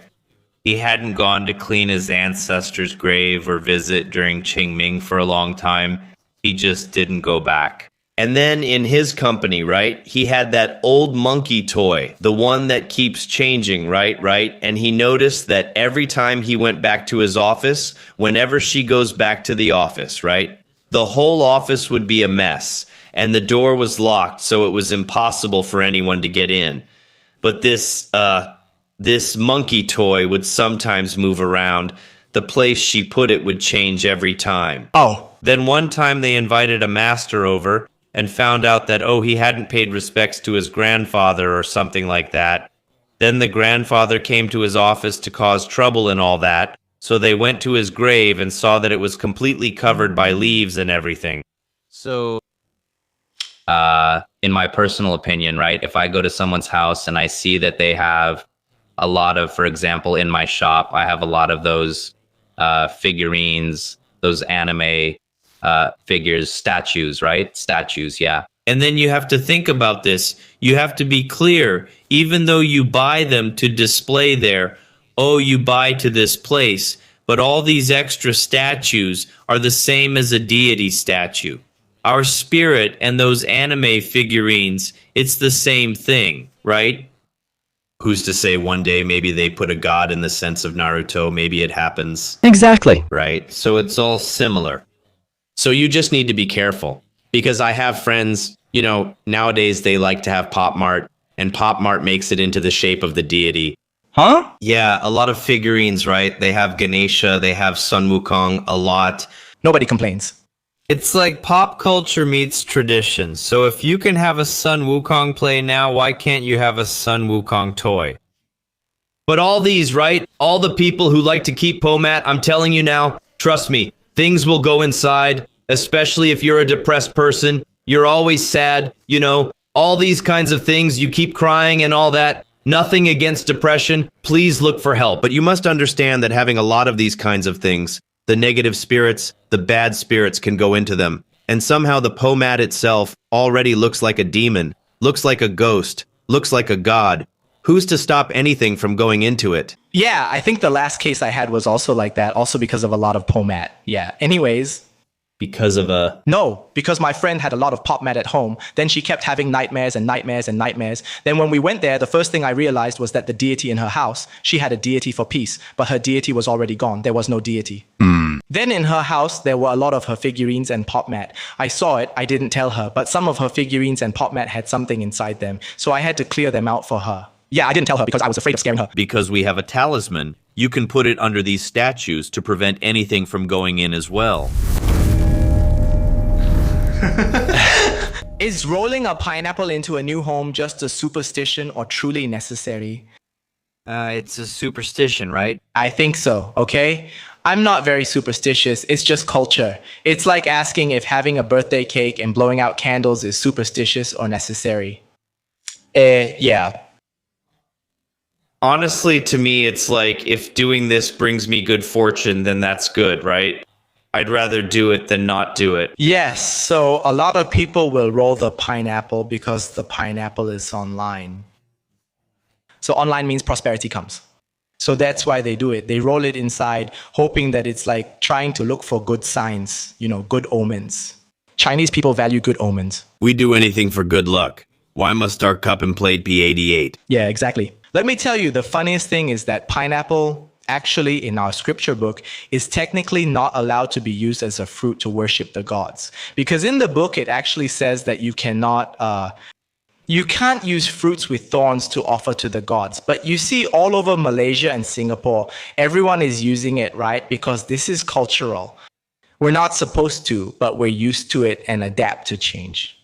Speaker 3: He hadn't gone to clean his ancestor's grave or visit during Qingming for a long time. He just didn't go back.
Speaker 2: And then in his company, right, he had that old monkey toy, the one that keeps changing, right? And he noticed that every time he went back to his office, whenever she goes back to the office, right, the whole office would be a mess. And the door was locked, so it was impossible for anyone to get in. But this monkey toy would sometimes move around. The place she put it would change every time.
Speaker 1: Oh.
Speaker 3: Then one time they invited a master over and found out that, he hadn't paid respects to his grandfather or something like that. Then the grandfather came to his office to cause trouble and all that, so they went to his grave and saw that it was completely covered by leaves and everything.
Speaker 11: So, in my personal opinion, right, if I go to someone's house and I see that they have a lot of, for example, in my shop, I have a lot of those figurines, those anime figures, statues, right? Statues, yeah.
Speaker 3: And then you have to think about this. You have to be clear, even though you buy them to display there, you buy to this place, but all these extra statues are the same as a deity statue. Our spirit and those anime figurines, it's the same thing, right?
Speaker 2: Who's to say one day maybe they put a god in the sense of Naruto? Maybe it happens.
Speaker 10: Exactly.
Speaker 2: Right? So it's all similar. So you just need to be careful. Because I have friends, nowadays they like to have Pop Mart, and Pop Mart makes it into the shape of the deity.
Speaker 10: Huh?
Speaker 2: Yeah, a lot of figurines, right? They have Ganesha, they have Sun Wukong, a lot.
Speaker 1: Nobody complains.
Speaker 9: It's like pop culture meets tradition. So if you can have a Sun Wukong play now, why can't you have a Sun Wukong toy? But all these, right? All the people who like to keep POMAT, I'm telling you now, trust me, things will go inside, especially if you're a depressed person. You're always sad, all these kinds of things. You keep crying and all that. Nothing against depression. Please look for help.
Speaker 2: But you must understand that having a lot of these kinds of things, the negative spirits, the bad spirits can go into them. And somehow the POMAT itself already looks like a demon, looks like a ghost, looks like a god. Who's to stop anything from going into it?
Speaker 1: Yeah, I think the last case I had was also like that, also because of a lot of POMAT. Yeah. Anyways.
Speaker 2: Because of a...
Speaker 1: No, because my friend had a lot of PopMat at home. Then she kept having nightmares and nightmares and nightmares. Then when we went there, the first thing I realized was that the deity in her house, she had a deity for peace, but her deity was already gone. There was no deity. Then in her house, there were a lot of her figurines and PopMat. I saw it, I didn't tell her, but some of her figurines and PopMat had something inside them, so I had to clear them out for her. Yeah, I didn't tell her because I was afraid of scaring her.
Speaker 2: Because we have a talisman, you can put it under these statues to prevent anything from going in as well.
Speaker 1: Is rolling a pineapple into a new home just a superstition or truly necessary?
Speaker 10: It's a superstition, right?
Speaker 1: I think so, okay? I'm not very superstitious, it's just culture. It's like asking if having a birthday cake and blowing out candles is superstitious or necessary. Yeah.
Speaker 3: Honestly, to me, it's like if doing this brings me good fortune, then that's good, right? I'd rather do it than not do it.
Speaker 1: Yes, so a lot of people will roll the pineapple because the pineapple is online. So online means prosperity comes. So that's why they do it. They roll it inside, hoping that it's like trying to look for good signs, good omens. Chinese people value good omens.
Speaker 2: We do anything for good luck. Why must our cup and plate be 88?
Speaker 1: Yeah, exactly. Let me tell you, the funniest thing is that pineapple, actually in our scripture book, is technically not allowed to be used as a fruit to worship the gods. Because in the book, it actually says that you can't use fruits with thorns to offer to the gods. But you see all over Malaysia and Singapore, everyone is using it, right? Because this is cultural. We're not supposed to, but we're used to it and adapt to change.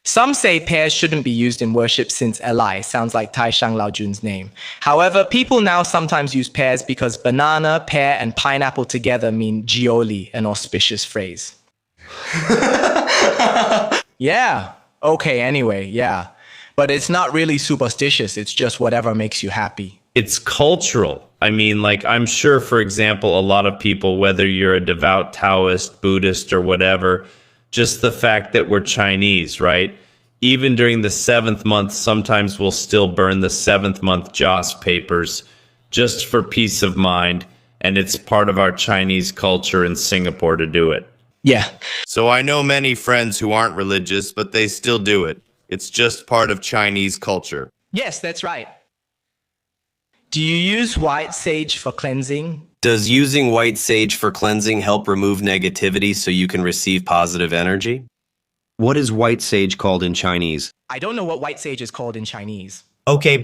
Speaker 1: Some say pears shouldn't be used in worship since Eli sounds like Tai Shang Lao Jun's name. However, people now sometimes use pears because banana, pear, and pineapple together mean Gioli, an auspicious phrase. Yeah. Okay, anyway, yeah. But it's not really superstitious, it's just whatever makes you happy.
Speaker 3: It's cultural. I mean, I'm sure, for example, a lot of people, whether you're a devout Taoist, Buddhist, or whatever, just the fact that we're Chinese, right? Even during the 7th month, sometimes we'll still burn the 7th month Joss papers just for peace of mind. And it's part of our Chinese culture in Singapore to do it.
Speaker 1: Yeah.
Speaker 4: So I know many friends who aren't religious, but they still do it. It's just part of Chinese culture.
Speaker 1: Yes, that's right. Do you use white sage for cleansing?
Speaker 2: Does using white sage for cleansing help remove negativity so you can receive positive energy? What is white sage called in Chinese?
Speaker 1: I don't know what white sage is called in Chinese.
Speaker 6: Okay,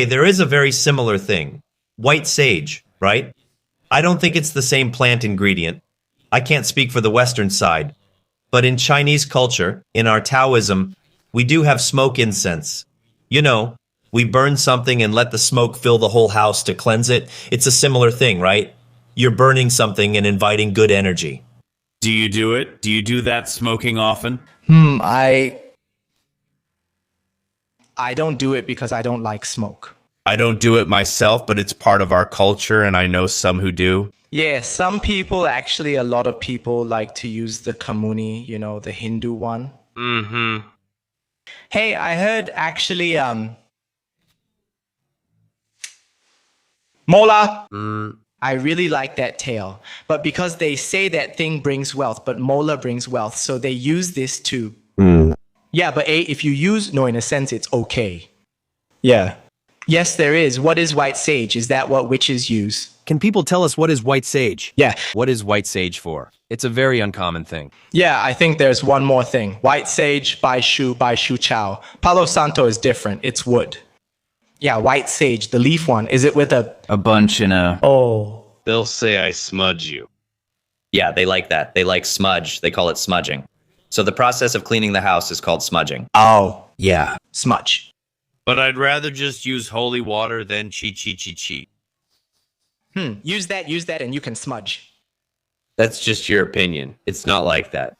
Speaker 6: there is a very similar thing. White sage, right? I don't think it's the same plant ingredient. I can't speak for the Western side. But in Chinese culture, in our Taoism, we do have smoke incense. We burn something and let the smoke fill the whole house to cleanse it. It's a similar thing, right? You're burning something and inviting good energy.
Speaker 4: Do you do it? Do you do that smoking often?
Speaker 1: I don't do it because I don't like smoke.
Speaker 4: I don't do it myself, but it's part of our culture, and I know some who do.
Speaker 1: Yeah, some people, actually a lot of people like to use the kamuni, the Hindu one.
Speaker 4: Mm-hmm.
Speaker 1: Hey, I heard actually, Mola! I really like that tale. But because they say that thing brings wealth, but Mola brings wealth, so they use this too. Yeah, but in a sense, it's okay. Yeah. Yes, there is. What is white sage? Is that what witches use?
Speaker 17: Can people tell us what is white sage?
Speaker 1: Yeah.
Speaker 17: What is white sage for? It's a very uncommon thing.
Speaker 1: Yeah, I think there's one more thing. White sage, bai shu chow. Palo Santo is different. It's wood. Yeah, white sage, the leaf one. Is it with a
Speaker 5: bunch in a...
Speaker 1: Oh.
Speaker 3: They'll say I smudge you.
Speaker 7: Yeah, they like that. They like smudge. They call it smudging. So the process of cleaning the house is called smudging.
Speaker 1: Oh. Yeah. Smudge.
Speaker 3: But I'd rather just use holy water than chi.
Speaker 1: Use that, and you can smudge.
Speaker 3: That's just your opinion. It's not like that.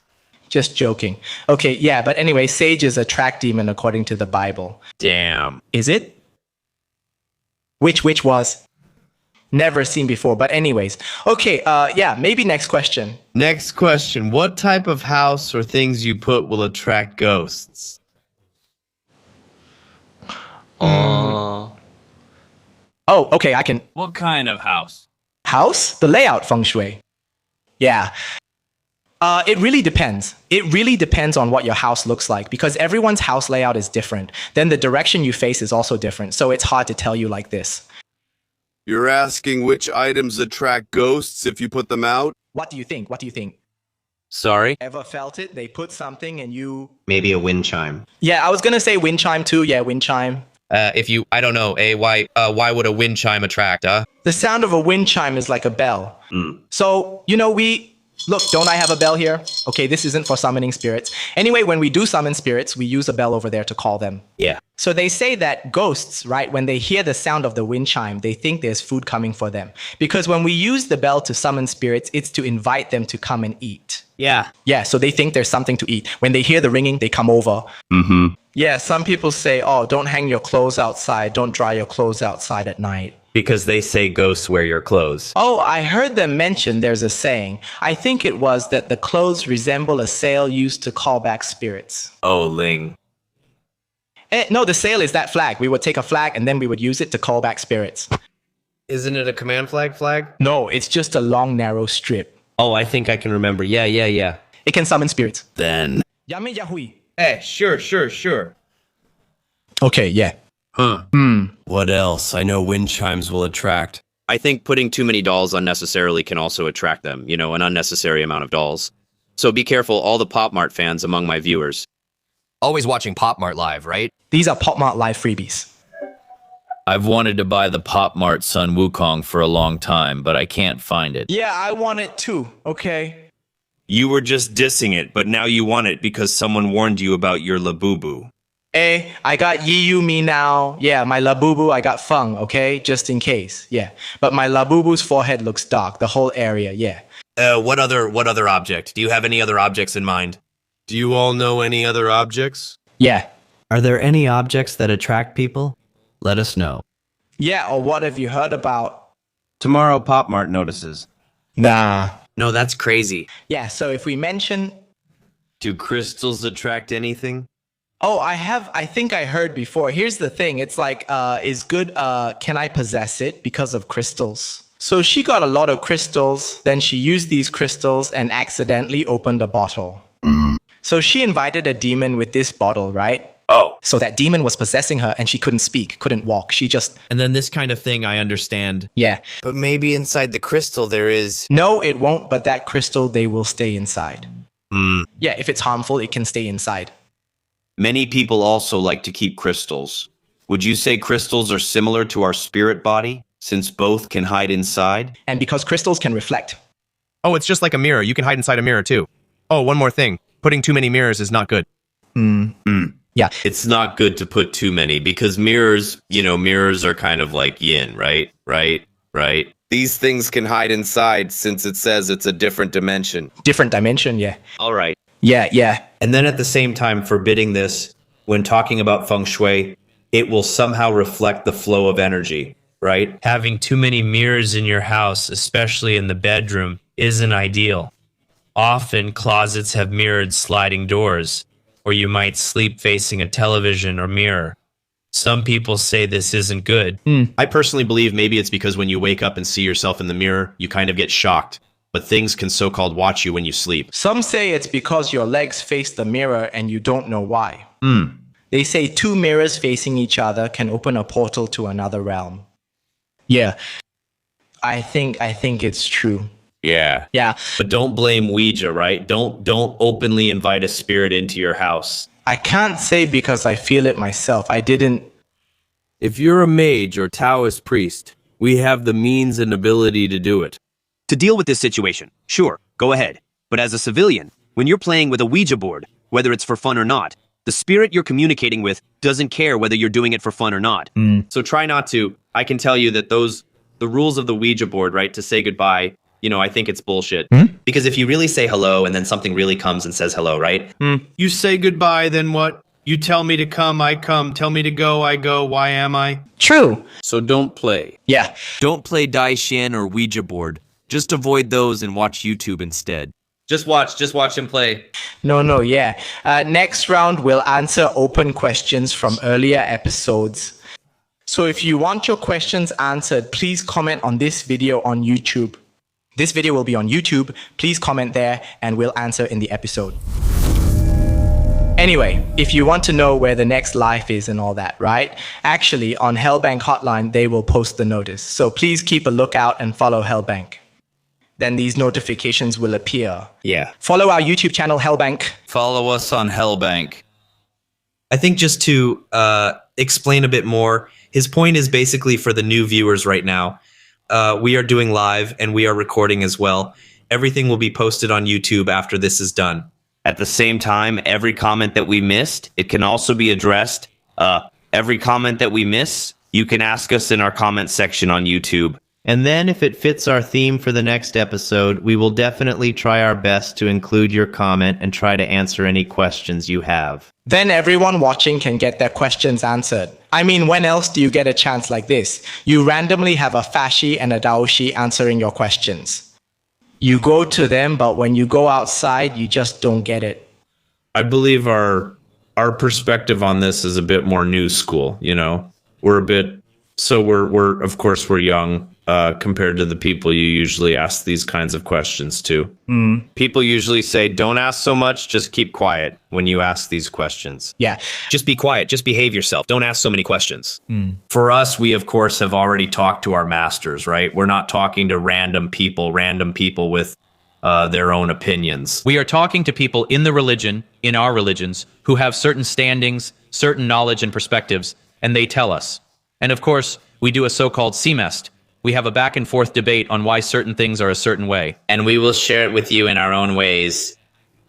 Speaker 1: Just joking. Okay, yeah, but anyway, sage is a track demon according to the Bible.
Speaker 3: Damn.
Speaker 1: Is it? Which was? Never seen before, but anyways. Okay, yeah, maybe next question.
Speaker 2: Next question. What type of house or things you put will attract ghosts?
Speaker 1: Oh, okay, I can...
Speaker 5: What kind of house?
Speaker 1: House? The layout feng shui. Yeah. It really depends. It really depends on what your house looks like because everyone's house layout is different. Then the direction you face is also different, so it's hard to tell you like this.
Speaker 18: You're asking which items attract ghosts if you put them out?
Speaker 1: What do you think? What do you think?
Speaker 3: Sorry?
Speaker 1: Ever felt it? They put something and you...
Speaker 11: Maybe a wind chime.
Speaker 1: Yeah, I was gonna say wind chime too. Yeah, wind chime.
Speaker 6: I don't know, why would a wind chime attract,
Speaker 1: The sound of a wind chime is like a bell. So, look, don't I have a bell here? Okay, this isn't for summoning spirits. Anyway, when we do summon spirits, we use a bell over there to call them.
Speaker 6: Yeah.
Speaker 1: So they say that ghosts, right, when they hear the sound of the wind chime, they think there's food coming for them. Because when we use the bell to summon spirits, it's to invite them to come and eat.
Speaker 6: Yeah.
Speaker 1: Yeah, so they think there's something to eat. When they hear the ringing, they come over. Yeah, some people say, oh, don't hang your clothes outside. Don't dry your clothes outside at night.
Speaker 9: Because they say ghosts wear your clothes.
Speaker 1: Oh, I heard them mention there's a saying. I think it was that the clothes resemble a sail used to call back spirits.
Speaker 3: Oh, Ling.
Speaker 1: No, the sail is that flag. We would take a flag and then we would use it to call back spirits.
Speaker 9: Isn't it a command flag?
Speaker 1: No, it's just a long, narrow strip.
Speaker 9: Oh, I think I can remember. Yeah.
Speaker 1: It can summon spirits.
Speaker 3: Then.
Speaker 1: Yame Yahui.
Speaker 2: Sure.
Speaker 1: Okay, yeah.
Speaker 17: What else? I know wind chimes will attract.
Speaker 11: I think putting too many dolls unnecessarily can also attract them, an unnecessary amount of dolls. So be careful, all the Pop Mart fans among my viewers.
Speaker 17: Always watching Pop Mart live, right?
Speaker 1: These are Pop Mart Live freebies.
Speaker 5: I've wanted to buy the Pop Mart Sun Wukong for a long time, but I can't find it.
Speaker 1: Yeah, I want it too, okay?
Speaker 4: You were just dissing it, but now you want it because someone warned you about your labubu.
Speaker 1: Hey, I got Yiyu me now. Yeah, my Labubu, I got Feng, okay? Just in case, yeah. But my Labubu's forehead looks dark, the whole area, yeah.
Speaker 6: What other object? Do you have any other objects in mind?
Speaker 18: Do you all know any other objects?
Speaker 1: Yeah.
Speaker 19: Are there any objects that attract people? Let us know.
Speaker 1: Yeah, or what have you heard about?
Speaker 10: Tomorrow Pop Mart notices.
Speaker 1: Nah.
Speaker 6: No, that's crazy.
Speaker 1: Yeah, so if we mention...
Speaker 3: Do crystals attract anything?
Speaker 1: Oh, I think I heard before. Here's the thing. It's like, is good, can I possess it because of crystals? So she got a lot of crystals, then she used these crystals and accidentally opened a bottle. So she invited a demon with this bottle, right?
Speaker 3: Oh.
Speaker 1: So that demon was possessing her and she couldn't speak, couldn't walk. She just...
Speaker 6: And then this kind of thing, I understand.
Speaker 1: Yeah.
Speaker 8: But maybe inside the crystal there is...
Speaker 1: No, it won't, but that crystal, they will stay inside. Yeah, if it's harmful, it can stay inside.
Speaker 4: Many people also like to keep crystals. Would you say crystals are similar to our spirit body, since both can hide inside?
Speaker 1: And because crystals can reflect.
Speaker 16: Oh, it's just like a mirror. You can hide inside a mirror too. Oh, one more thing. Putting too many mirrors is not good.
Speaker 1: Yeah.
Speaker 3: It's not good to put too many because mirrors are kind of like yin, right? Right?
Speaker 18: These things can hide inside since it says it's a different dimension.
Speaker 1: Different dimension, yeah.
Speaker 11: All right.
Speaker 1: Yeah.
Speaker 6: And then at the same time, forbidding this, when talking about feng shui, it will somehow reflect the flow of energy, right?
Speaker 9: Having too many mirrors in your house, especially in the bedroom, isn't ideal. Often, closets have mirrored sliding doors, or you might sleep facing a television or mirror. Some people say this isn't good.
Speaker 11: I personally believe maybe it's because when you wake up and see yourself in the mirror, you kind of get shocked. But things can so-called watch you when you sleep.
Speaker 1: Some say it's because your legs face the mirror and you don't know why. They say two mirrors facing each other can open a portal to another realm. Yeah. I think it's true.
Speaker 3: Yeah.
Speaker 1: Yeah.
Speaker 3: But don't blame Ouija, right? Don't openly invite a spirit into your house.
Speaker 1: I can't say because I feel it myself. I didn't.
Speaker 17: If you're a mage or Taoist priest, we have the means and ability to do it.
Speaker 11: To deal with this situation, sure, go ahead. But as a civilian, when you're playing with a Ouija board, whether it's for fun or not, the spirit you're communicating with doesn't care whether you're doing it for fun or not. So try not to. I can tell you that the rules of the Ouija board, right, to say goodbye, I think it's bullshit. Because if you really say hello and then something really comes and says hello, right?
Speaker 9: You say goodbye, then what? You tell me to come, I come. Tell me to go, I go. Why am I?
Speaker 1: True.
Speaker 17: So don't play.
Speaker 1: Yeah.
Speaker 17: Don't play Daishan or Ouija board. Just avoid those and watch YouTube instead.
Speaker 6: Just watch him play.
Speaker 1: No, yeah. Next round, we'll answer open questions from earlier episodes. So if you want your questions answered, please comment on this video on YouTube. This video will be on YouTube. Please comment there and we'll answer in the episode. Anyway, if you want to know where the next live is and all that, right? Actually, on Hellbank Hotline, they will post the notice. So please keep a lookout and follow Hellbank. Then these notifications will appear.
Speaker 2: Yeah.
Speaker 1: Follow our YouTube channel, Hellbank.
Speaker 3: Follow us on Hellbank.
Speaker 6: I think just to explain a bit more, his point is basically for the new viewers right now. We are doing live and we are recording as well. Everything will be posted on YouTube after this is done.
Speaker 3: At the same time, every comment that we missed, it can also be addressed. Every comment that we miss, you can ask us in our comment section on YouTube.
Speaker 10: And then if it fits our theme for the next episode, we will definitely try our best to include your comment and try to answer any questions you have.
Speaker 1: Then everyone watching can get their questions answered. I mean, when else do you get a chance like this? You randomly have a Fashi and a Daoshi answering your questions. You go to them, but when you go outside, you just don't get it.
Speaker 3: I believe our perspective on this is a bit more new school, We're of course we're young compared to the people you usually ask these kinds of questions to.
Speaker 6: People usually say, don't ask so much, just keep quiet when you ask these questions.
Speaker 1: Yeah.
Speaker 11: Just be quiet, just behave yourself. Don't ask so many questions.
Speaker 6: For us, we of course have already talked to our masters, right? We're not talking to random people with their own opinions.
Speaker 20: We are talking to people in the religion, in our religions, who have certain standings, certain knowledge and perspectives, and they tell us. And of course, we do a so-called semest. We have a back and forth debate on why certain things are a certain way.
Speaker 5: And we will share it with you in our own ways,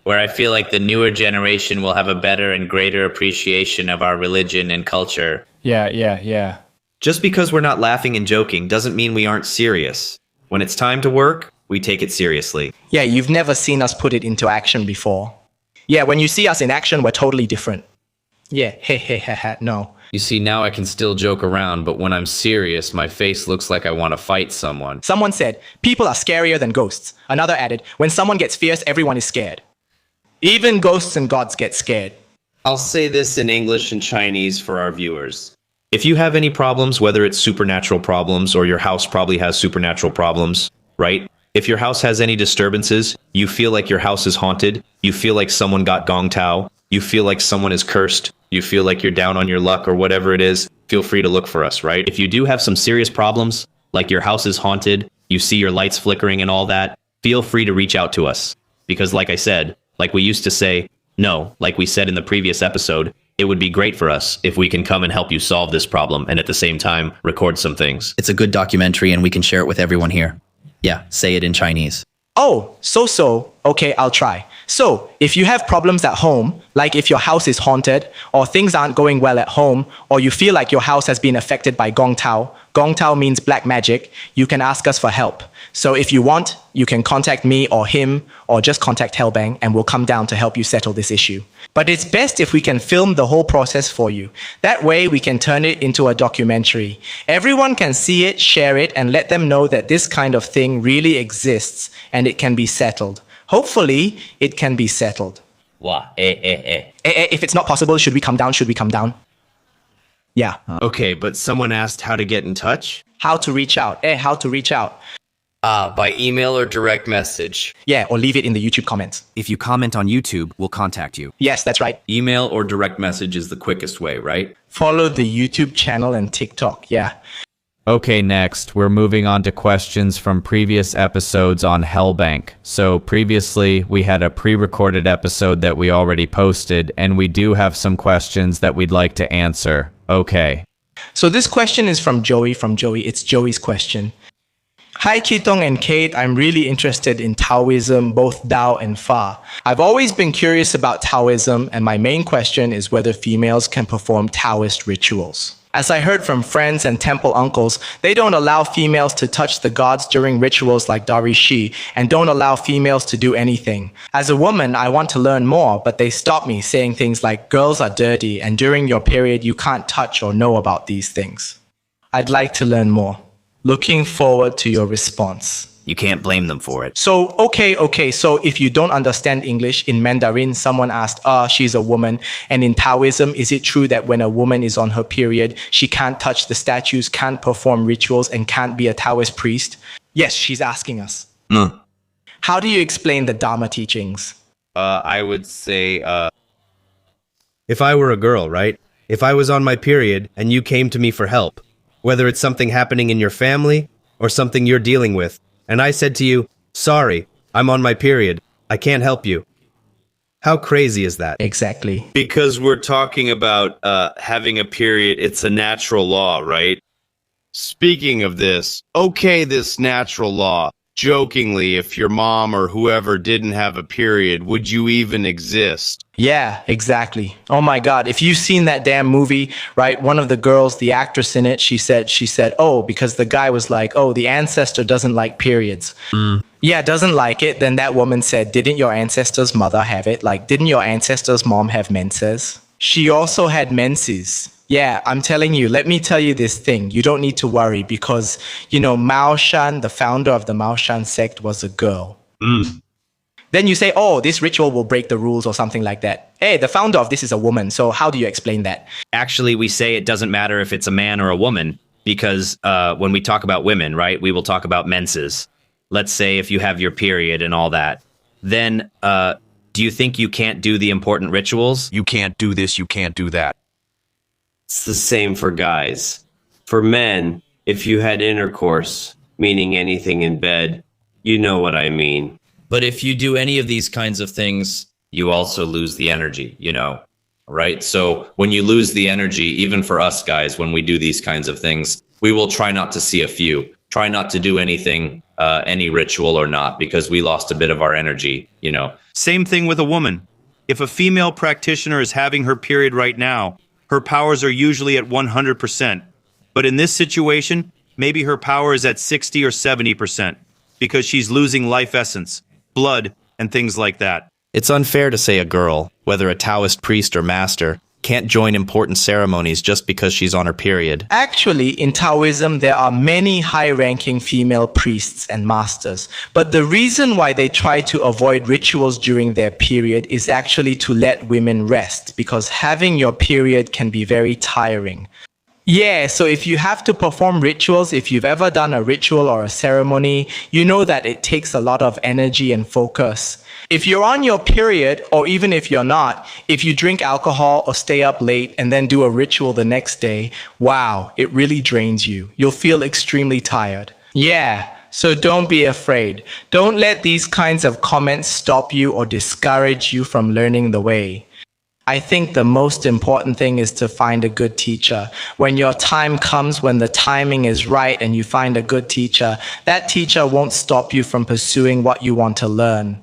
Speaker 5: where I feel like the newer generation will have a better and greater appreciation of our religion and culture.
Speaker 1: Yeah.
Speaker 6: Just because we're not laughing and joking doesn't mean we aren't serious. When it's time to work, we take it seriously.
Speaker 1: Yeah, you've never seen us put it into action before. Yeah, when you see us in action, we're totally different. Yeah, no.
Speaker 3: You see, now I can still joke around, but when I'm serious, my face looks like I want to fight someone.
Speaker 1: Someone said, people are scarier than ghosts. Another added, when someone gets fierce, everyone is scared. Even ghosts and gods get scared.
Speaker 6: I'll say this in English and Chinese for our viewers. If you have any problems, whether it's supernatural problems or your house probably has supernatural problems, right? If your house has any disturbances, you feel like your house is haunted, you feel like someone got gong tao, you feel like someone is cursed, you feel like you're down on your luck or whatever it is, feel free to look for us, right? If you do have some serious problems, like your house is haunted, you see your lights flickering and all that, feel free to reach out to us. Because like I said, like we used to say, no, like we said in the previous episode, it would be great for us if we can come and help you solve this problem and at the same time record some things.
Speaker 21: It's a good documentary and we can share it with everyone here. Yeah, say it in Chinese.
Speaker 1: Oh, so. Okay, I'll try. So, if you have problems at home, like if your house is haunted, or things aren't going well at home, or you feel like your house has been affected by gong tao means black magic, you can ask us for help. So if you want, you can contact me or him, or just contact Hellbang, and we'll come down to help you settle this issue. But it's best if we can film the whole process for you. That way we can turn it into a documentary. Everyone can see it, share it, and let them know that this kind of thing really exists, and it can be settled. Hopefully, it can be settled. If it's not possible, should we come down? Yeah.
Speaker 6: Okay, but someone asked how to get in touch?
Speaker 1: How to reach out. How to reach out.
Speaker 12: By email or direct message.
Speaker 1: Yeah, or leave it in the YouTube comments.
Speaker 11: If you comment on YouTube, we'll contact you.
Speaker 1: Yes, that's right.
Speaker 7: Email or direct message is the quickest way, right?
Speaker 1: Follow the YouTube channel and TikTok. Yeah.
Speaker 22: Okay, next, we're moving on to questions from previous episodes on Hellbank. So previously, we had a pre-recorded episode that we already posted, and we do have some questions that we'd like to answer. Okay.
Speaker 1: So this question is from Joey. It's Joey's question. Hi Kitong and Kate, I'm really interested in Taoism, both Tao and Fa. I've always been curious about Taoism, and my main question is whether females can perform Taoist rituals. As I heard from friends and temple uncles, they don't allow females to touch the gods during rituals like Darishi, and don't allow females to do anything. As a woman, I want to learn more, but they stop me saying things like girls are dirty, and during your period you can't touch or know about these things. I'd like to learn more. Looking forward to your response.
Speaker 8: You can't blame them for it.
Speaker 1: So, okay. So if you don't understand English, in Mandarin, someone asked, she's a woman. And in Taoism, is it true that when a woman is on her period, she can't touch the statues, can't perform rituals, and can't be a Taoist priest? Yes, she's asking us.
Speaker 2: No.
Speaker 1: How do you explain the Dharma teachings?
Speaker 10: I would say, if I were a girl, right? If I was on my period and you came to me for help, whether it's something happening in your family or something you're dealing with, and I said to you, sorry, I'm on my period, I can't help you. How crazy is that?
Speaker 1: Exactly.
Speaker 3: Because we're talking about having a period, it's a natural law, right?
Speaker 18: Speaking of this, okay, this natural law. Jokingly, if your mom or whoever didn't have a period, would you even exist?
Speaker 1: Yeah, exactly. Oh my God. If you've seen that damn movie, right? One of the girls, the actress in it, she said, oh, because the guy was like, oh, the ancestor doesn't like periods. Yeah, doesn't like it. Then that woman said, didn't your ancestor's mother have it? Like, didn't your ancestor's mom have menses? She also had menses. Yeah, I'm telling you, let me tell you this thing. You don't need to worry because, Mao Shan, the founder of the Mao Shan sect, was a girl. Then you say, oh, this ritual will break the rules or something like that. Hey, the founder of this is a woman, so how do you explain that?
Speaker 6: Actually, we say it doesn't matter if it's a man or a woman because when we talk about women, right, we will talk about menses. Let's say if you have your period and all that. Then do you think you can't do the important rituals?
Speaker 4: You can't do this, you can't do that.
Speaker 23: It's the same for guys. For men, if you had intercourse, meaning anything in bed, you know what I mean.
Speaker 5: But if you do any of these kinds of things, you also lose the energy, right? So when you lose the energy, even for us guys, when we do these kinds of things, we will try not to see a few, try not to do anything, any ritual or not, because we lost a bit of our energy,
Speaker 4: Same thing with a woman. If a female practitioner is having her period right now, her powers are usually at 100%. But in this situation, maybe her power is at 60 or 70% because she's losing life essence, blood, and things like that.
Speaker 11: It's unfair to say a girl, whether a Taoist priest or master, can't join important ceremonies just because she's on her period.
Speaker 1: Actually, in Taoism, there are many high-ranking female priests and masters. But the reason why they try to avoid rituals during their period is actually to let women rest, because having your period can be very tiring. Yeah, so if you have to perform rituals, if you've ever done a ritual or a ceremony, you know that it takes a lot of energy and focus. If you're on your period, or even if you're not, if you drink alcohol or stay up late and then do a ritual the next day, wow, it really drains you. You'll feel extremely tired. Yeah, so don't be afraid. Don't let these kinds of comments stop you or discourage you from learning the way. I think the most important thing is to find a good teacher. When your time comes, when the timing is right and you find a good teacher, that teacher won't stop you from pursuing what you want to learn.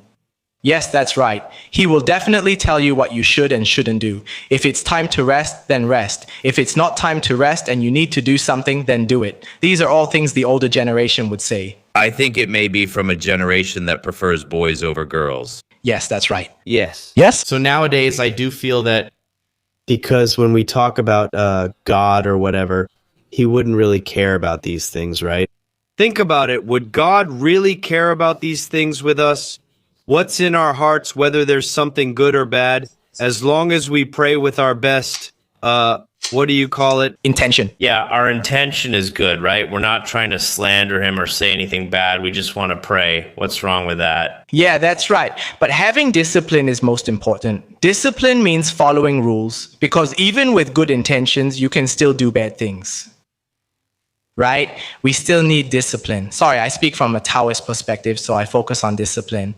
Speaker 1: Yes, that's right. He will definitely tell you what you should and shouldn't do. If it's time to rest, then rest. If it's not time to rest and you need to do something, then do it. These are all things the older generation would say.
Speaker 3: I think it may be from a generation that prefers boys over girls.
Speaker 1: Yes, that's right.
Speaker 10: Yes.
Speaker 1: Yes?
Speaker 10: So nowadays, I do feel that because when we talk about God or whatever, he wouldn't really care about these things, right? Think about it. Would God really care about these things with us? What's in our hearts, whether there's something good or bad, as long as we pray with our best
Speaker 23: what do you call it?
Speaker 1: Intention.
Speaker 3: Yeah, our intention is good, right? We're not trying to slander him or say anything bad. We just want to pray. What's wrong with that?
Speaker 1: Yeah, that's right. But having discipline is most important. Discipline means following rules, because even with good intentions, you can still do bad things. Right? We still need discipline. Sorry, I speak from a Taoist perspective, so I focus on discipline.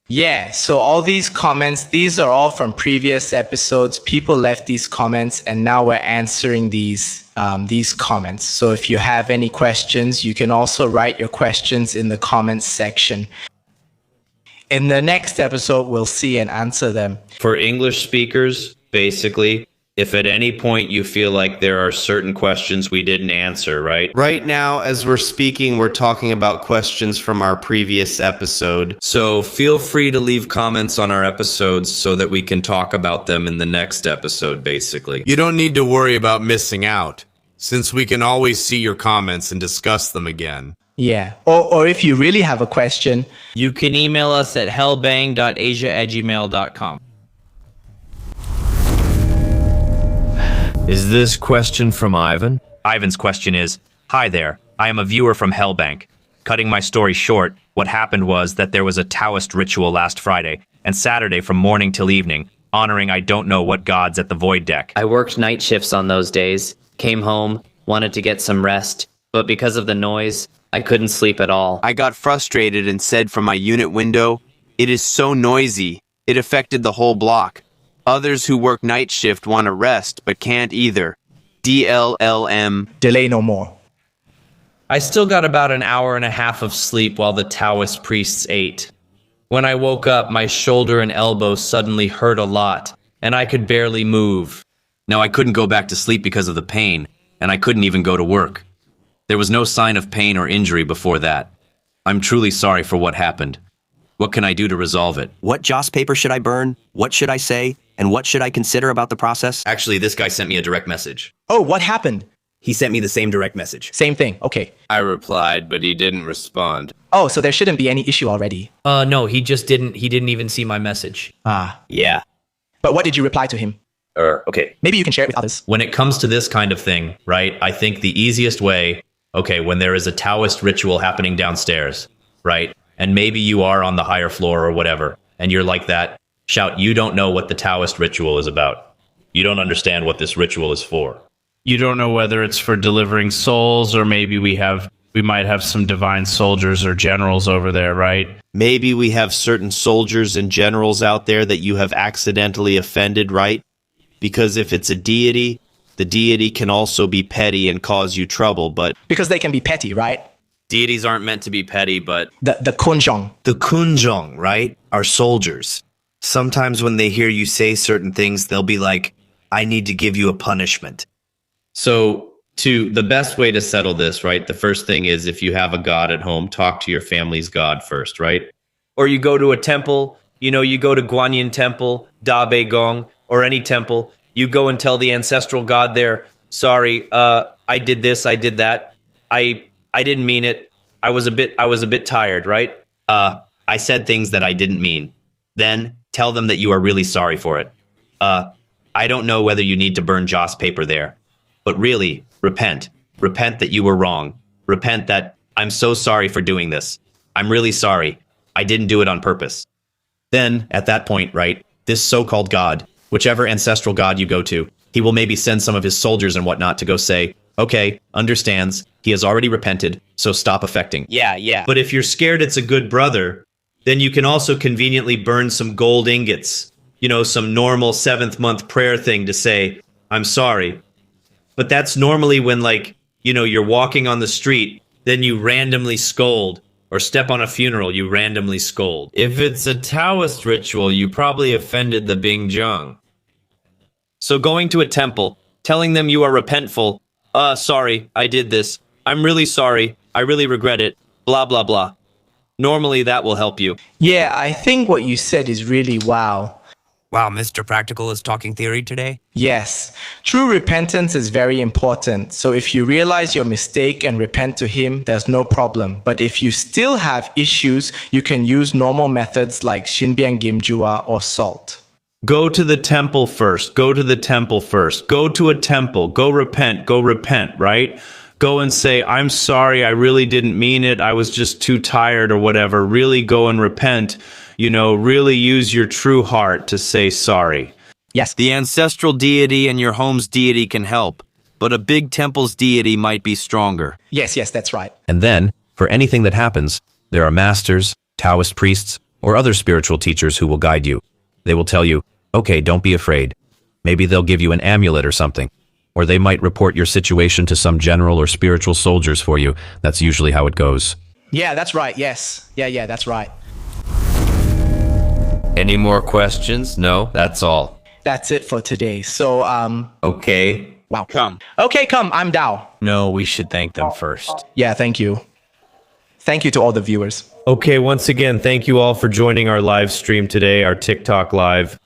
Speaker 1: Yeah, so all these comments, these are all from previous episodes. People left these comments, and now we're answering these comments. So if you have any questions, you can also write your questions in the comments section. In the next episode, we'll see and answer them.
Speaker 3: For English speakers, basically, if at any point you feel like there are certain questions we didn't answer, right?
Speaker 2: Right now, as we're speaking, we're talking about questions from our previous episode.
Speaker 5: So feel free to leave comments on our episodes so that we can talk about them in the next episode, basically.
Speaker 18: You don't need to worry about missing out, since we can always see your comments and discuss them again.
Speaker 1: Yeah, or if you really have a question,
Speaker 20: you can email us at hellbang.asia@gmail.com.
Speaker 11: Is this question from Ivan? Ivan's question is, "Hi there, I am a viewer from Hellbank. Cutting my story short, what happened was that there was a Taoist ritual last Friday and Saturday from morning till evening, honoring I don't know what gods at the Void Deck.
Speaker 13: I worked night shifts on those days, came home, wanted to get some rest, but because of the noise, I couldn't sleep at all.
Speaker 2: I got frustrated and said from my unit window, "It is so noisy. It affected the whole block. Others who work night shift want to rest, but can't either. DLLM.
Speaker 1: Delay no more."
Speaker 20: I still got about an hour and a half of sleep while the Taoist priests ate. When I woke up, my shoulder and elbow suddenly hurt a lot, and I could barely move.
Speaker 5: Now I couldn't go back to sleep because of the pain, and I couldn't even go to work. There was no sign of pain or injury before that. I'm truly sorry for what happened. What can I do to resolve it?
Speaker 14: What joss paper should I burn? What should I say? And what should I consider about the process?
Speaker 5: Actually, this guy sent me a direct message.
Speaker 1: Oh, what happened?
Speaker 14: He sent me the same direct message.
Speaker 1: Same thing, okay.
Speaker 18: I replied, but he didn't respond.
Speaker 1: Oh, so there shouldn't be any issue already.
Speaker 20: No, he didn't even see my message.
Speaker 14: Yeah.
Speaker 1: But what did you reply to him?
Speaker 14: Okay.
Speaker 1: Maybe you can share it with others.
Speaker 11: When it comes to this kind of thing, right, I think the easiest way, okay, when there is a Taoist ritual happening downstairs, right, and maybe you are on the higher floor or whatever, and you're like that, shout, "You don't know what the Taoist ritual is about. You don't understand what this ritual is for."
Speaker 9: You don't know whether it's for delivering souls, or maybe we might have some divine soldiers or generals over there, right?
Speaker 2: Maybe we have certain soldiers and generals out there that you have accidentally offended, right? Because if it's a deity, the deity can also be petty and cause you trouble, but...
Speaker 1: Because they can be petty, right?
Speaker 5: Deities aren't meant to be petty, but...
Speaker 1: The kunzhong.
Speaker 2: The kunzhong, right? Are soldiers. Sometimes when they hear you say certain things, they'll be like, "I need to give you a punishment."
Speaker 3: So, the best way to settle this, right? The first thing is, if you have a god at home, talk to your family's god first, right?
Speaker 20: Or you go to a temple, you go to Guanyin Temple, Da Bei Gong, or any temple, you go and tell the ancestral god there, "Sorry, I did this, I did that. I didn't mean it. I was a bit tired," right?
Speaker 5: I said things that I didn't mean. Then tell them that you are really sorry for it. I don't know whether you need to burn joss paper there, but really, repent. Repent that you were wrong. Repent that I'm so sorry for doing this. I'm really sorry. I didn't do it on purpose. Then, at that point, right, this so-called god, whichever ancestral god you go to, he will maybe send some of his soldiers and whatnot to go say, "Okay, understands. He has already repented, so stop affecting."
Speaker 13: Yeah.
Speaker 3: But if you're scared it's a good brother, then you can also conveniently burn some gold ingots. Some normal 7th month prayer thing to say, "I'm sorry." But that's normally when, you're walking on the street, then you randomly scold. Or step on a funeral, you randomly scold.
Speaker 11: If it's a Taoist ritual, you probably offended the Bingjung.
Speaker 20: So going to a temple, telling them you are repentful, "Sorry, I did this. I'm really sorry. I really regret it. Blah, blah, blah." Normally that will help you.
Speaker 1: Yeah, I think what you said is really wow.
Speaker 14: Wow, Mr. Practical is talking theory today?
Speaker 1: Yes, true repentance is very important. So if you realize your mistake and repent to him, there's no problem. But if you still have issues, you can use normal methods like Shinbian Gimjua or salt.
Speaker 9: Go to the temple first. Go to the temple first. Go to a temple. Go repent, right? Go and say, I'm sorry, I really didn't mean it. I was just too tired or whatever. Really go and repent. Really use your true heart to say sorry.
Speaker 1: Yes.
Speaker 14: The ancestral deity and your home's deity can help, but a big temple's deity might be stronger.
Speaker 1: Yes, that's right.
Speaker 15: And then, for anything that happens, there are masters, Taoist priests, or other spiritual teachers who will guide you. They will tell you, okay, don't be afraid. Maybe they'll give you an amulet or something. Or they might report your situation to some general or spiritual soldiers for you. That's usually how it goes.
Speaker 1: Yeah, that's right. Yes. Yeah, that's right.
Speaker 3: Any more questions? No, that's all.
Speaker 1: That's it for today. So,
Speaker 3: Okay.
Speaker 1: wow. Okay, come. I'm Dao.
Speaker 10: No, we should thank them first.
Speaker 1: Yeah, thank you. Thank you to all the viewers.
Speaker 9: Okay, once again, thank you all for joining our live stream today, our TikTok live.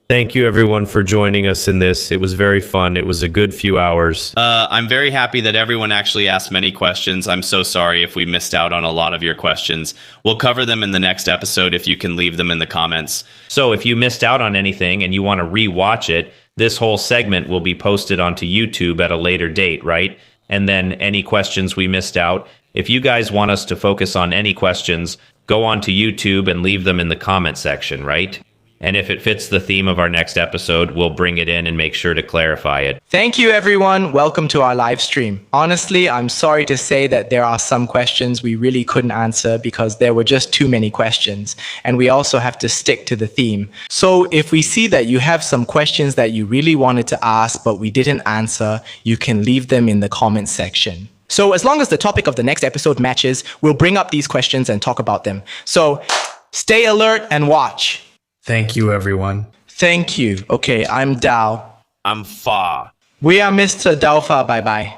Speaker 9: Thank you everyone for joining us in this. It was very fun. It was a good few hours.
Speaker 11: I'm very happy that everyone actually asked many questions. I'm so sorry if we missed out on a lot of your questions. We'll cover them in the next episode if you can leave them in the comments.
Speaker 20: So if you missed out on anything and you want to re-watch it, this whole segment will be posted onto YouTube at a later date, right? And then any questions we missed out, if you guys want us to focus on any questions, go onto YouTube and leave them in the comment section, right? And if it fits the theme of our next episode, we'll bring it in and make sure to clarify it.
Speaker 1: Thank you, everyone. Welcome to our live stream. Honestly, I'm sorry to say that there are some questions we really couldn't answer because there were just too many questions. And we also have to stick to the theme. So if we see that you have some questions that you really wanted to ask, but we didn't answer, you can leave them in the comment section. So as long as the topic of the next episode matches, we'll bring up these questions and talk about them. So stay alert and watch.
Speaker 22: Thank you, everyone.
Speaker 1: Thank you. Okay, I'm Dao.
Speaker 4: I'm Fa.
Speaker 1: We are Mr. Dao Fa. Bye-bye.